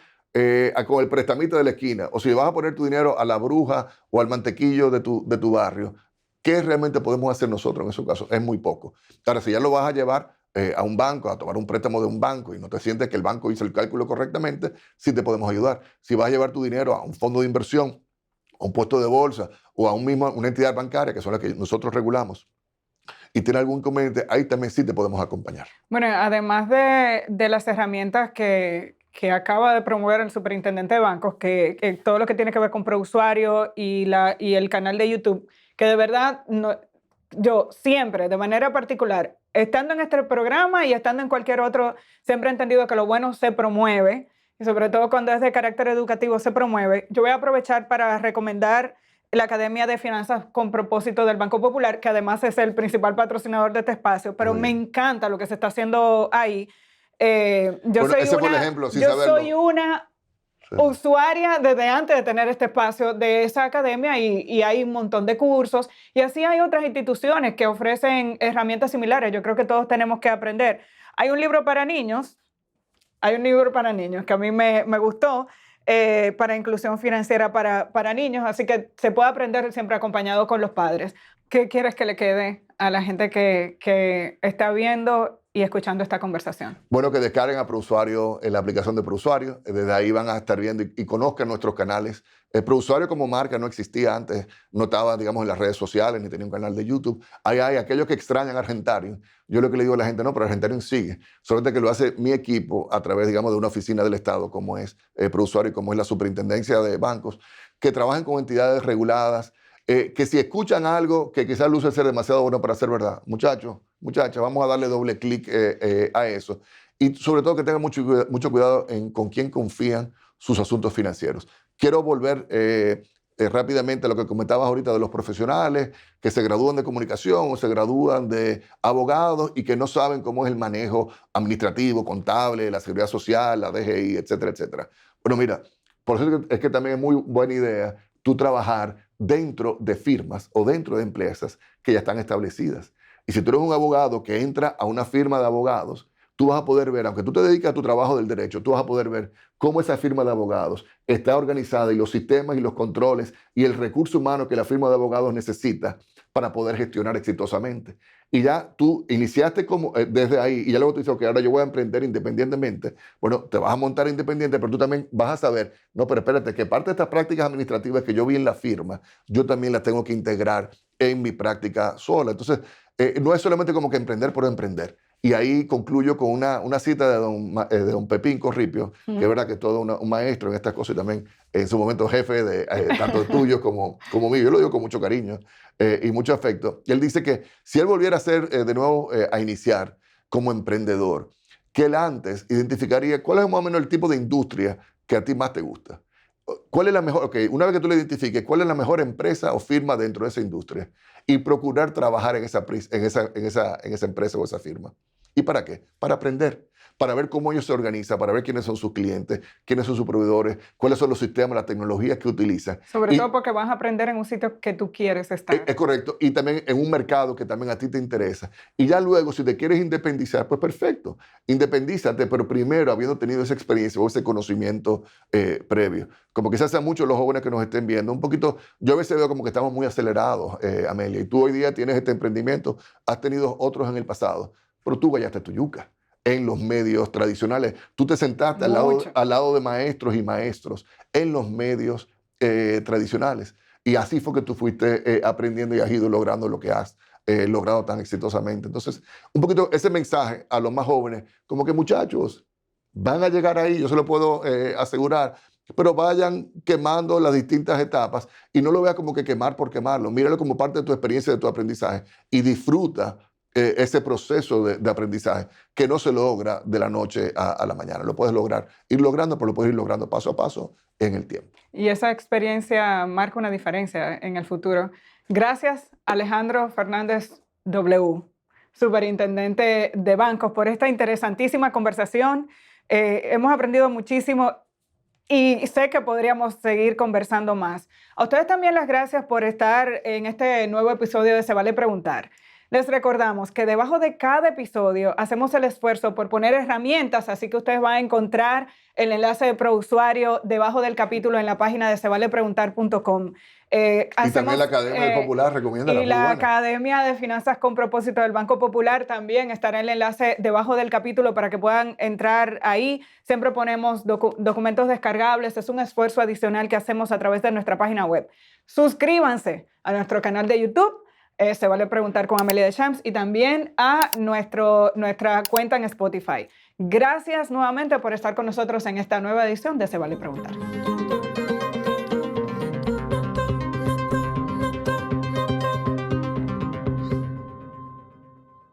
[SPEAKER 3] con el prestamito de la esquina, o si vas a poner tu dinero a la bruja o al mantequillo de tu barrio, ¿qué realmente podemos hacer nosotros en esos casos? Es muy poco. Ahora, si ya lo vas a llevar a un banco, a tomar un préstamo de un banco y no te sientes que el banco hizo el cálculo correctamente, sí te podemos ayudar. Si vas a llevar tu dinero a un fondo de inversión, a un puesto de bolsa o a una entidad bancaria, que son las que nosotros regulamos, y tiene algún inconveniente, ahí también sí te podemos acompañar.
[SPEAKER 1] Bueno, además de las herramientas que acaba de promover el superintendente de bancos, que todo lo que tiene que ver con prousuario y el canal de YouTube, que de verdad yo siempre, de manera particular, estando en este programa y estando en cualquier otro, siempre he entendido que lo bueno se promueve, y sobre todo cuando es de carácter educativo se promueve. Yo voy a aprovechar para recomendar la Academia de Finanzas con Propósito del Banco Popular, que además es el principal patrocinador de este espacio, pero me encanta lo que se está haciendo ahí.
[SPEAKER 3] Ese fue el ejemplo, sin saberlo.
[SPEAKER 1] Soy una usuaria desde antes de tener este espacio de esa academia y hay un montón de cursos y así hay otras instituciones que ofrecen herramientas similares. Yo creo que todos tenemos que aprender. Hay un libro para niños que a mí me gustó, para inclusión financiera para niños, así que se puede aprender siempre acompañado con los padres. ¿Qué quieres que le quede a la gente que está viendo y escuchando esta conversación?
[SPEAKER 3] Bueno, que descarguen a ProUsuario en la aplicación de ProUsuario. Desde ahí van a estar viendo y conozcan nuestros canales. ProUsuario como marca no existía antes, no estaba, digamos, en las redes sociales, ni tenía un canal de YouTube. Ahí hay aquellos que extrañan Argentarium. Yo lo que le digo a la gente, no, pero Argentarium sigue. Solamente que lo hace mi equipo a través, digamos, de una oficina del Estado, como es ProUsuario y como es la Superintendencia de Bancos, que trabajan con entidades reguladas, que si escuchan algo que quizás luce ser demasiado bueno para ser verdad, muchachos, muchachas, vamos a darle doble clic a eso. Y sobre todo que tengan mucho cuidado con quién confían sus asuntos financieros. Quiero volver rápidamente a lo que comentabas ahorita de los profesionales que se gradúan de comunicación o se gradúan de abogados y que no saben cómo es el manejo administrativo, contable, la seguridad social, la DGI, etcétera, etcétera. Bueno, mira, por eso es que también es muy buena idea tú trabajar dentro de firmas o dentro de empresas que ya están establecidas. Y si tú eres un abogado que entra a una firma de abogados, tú vas a poder ver, aunque tú te dediques a tu trabajo del derecho, tú vas a poder ver cómo esa firma de abogados está organizada y los sistemas y los controles y el recurso humano que la firma de abogados necesita para poder gestionar exitosamente. Y ya tú iniciaste desde ahí y ya luego tú dices, ok, ahora yo voy a emprender independientemente. Bueno, te vas a montar independiente, pero tú también vas a saber, no, pero espérate, que parte de estas prácticas administrativas que yo vi en la firma, yo también las tengo que integrar en mi práctica sola. Entonces, no es solamente como que emprender por emprender. Y ahí concluyo con una cita de don Pepín Corripio, que es verdad que es todo un maestro en estas cosas y también en su momento jefe de tanto tuyo como mío. Yo lo digo con mucho cariño y mucho afecto. Y él dice que si él volviera a ser de nuevo a iniciar como emprendedor, que él antes identificaría cuál es más o menos el tipo de industria que a ti más te gusta. ¿Cuál es la mejor? Okay, una vez que tú le identifiques, ¿cuál es la mejor empresa o firma dentro de esa industria? Y procurar trabajar en esa empresa o esa firma. ¿Y para qué? Para aprender, para ver cómo ellos se organizan, para ver quiénes son sus clientes, quiénes son sus proveedores, cuáles son los sistemas, las tecnologías que utilizan.
[SPEAKER 1] Sobre todo porque vas a aprender en un sitio que tú quieres estar.
[SPEAKER 3] Es correcto. Y también en un mercado que también a ti te interesa. Y ya luego, si te quieres independizar, pues perfecto. Independízate, pero primero habiendo tenido esa experiencia o ese conocimiento previo. Como quizás sean muchos los jóvenes que nos estén viendo. Un poquito, yo a veces veo como que estamos muy acelerados, Amelia. Y tú hoy día tienes este emprendimiento, has tenido otros en el pasado, pero tú gallaste tu yuca en los medios tradicionales. Tú te sentaste al lado de maestros y maestros en los medios tradicionales. Y así fue que tú fuiste aprendiendo y has ido logrando lo que has logrado tan exitosamente. Entonces, un poquito ese mensaje a los más jóvenes, como que muchachos, van a llegar ahí, yo se lo puedo asegurar, pero vayan quemando las distintas etapas y no lo veas como que quemar por quemarlo. Míralo como parte de tu experiencia, de tu aprendizaje y disfruta ese proceso de aprendizaje que no se logra de la noche a la mañana. Lo puedes ir logrando, pero lo puedes ir logrando paso a paso en el tiempo.
[SPEAKER 1] Y esa experiencia marca una diferencia en el futuro. Gracias, Alejandro Fernández W., Superintendente de Bancos, por esta interesantísima conversación. Hemos aprendido muchísimo y sé que podríamos seguir conversando más. A ustedes también las gracias por estar en este nuevo episodio de Se Vale Preguntar. Les recordamos que debajo de cada episodio hacemos el esfuerzo por poner herramientas, así que ustedes van a encontrar el enlace de ProUsuario debajo del capítulo en la página de sevalepreguntar.com.
[SPEAKER 3] Y también la Academia del Popular, recomienda
[SPEAKER 1] y la Academia de Finanzas con Propósito del Banco Popular también estará el enlace debajo del capítulo para que puedan entrar ahí. Siempre ponemos documentos descargables, es un esfuerzo adicional que hacemos a través de nuestra página web. Suscríbanse a nuestro canal de YouTube. Se Vale Preguntar con Amelia Deschamps y también a nuestra cuenta en Spotify. Gracias nuevamente por estar con nosotros en esta nueva edición de Se Vale Preguntar.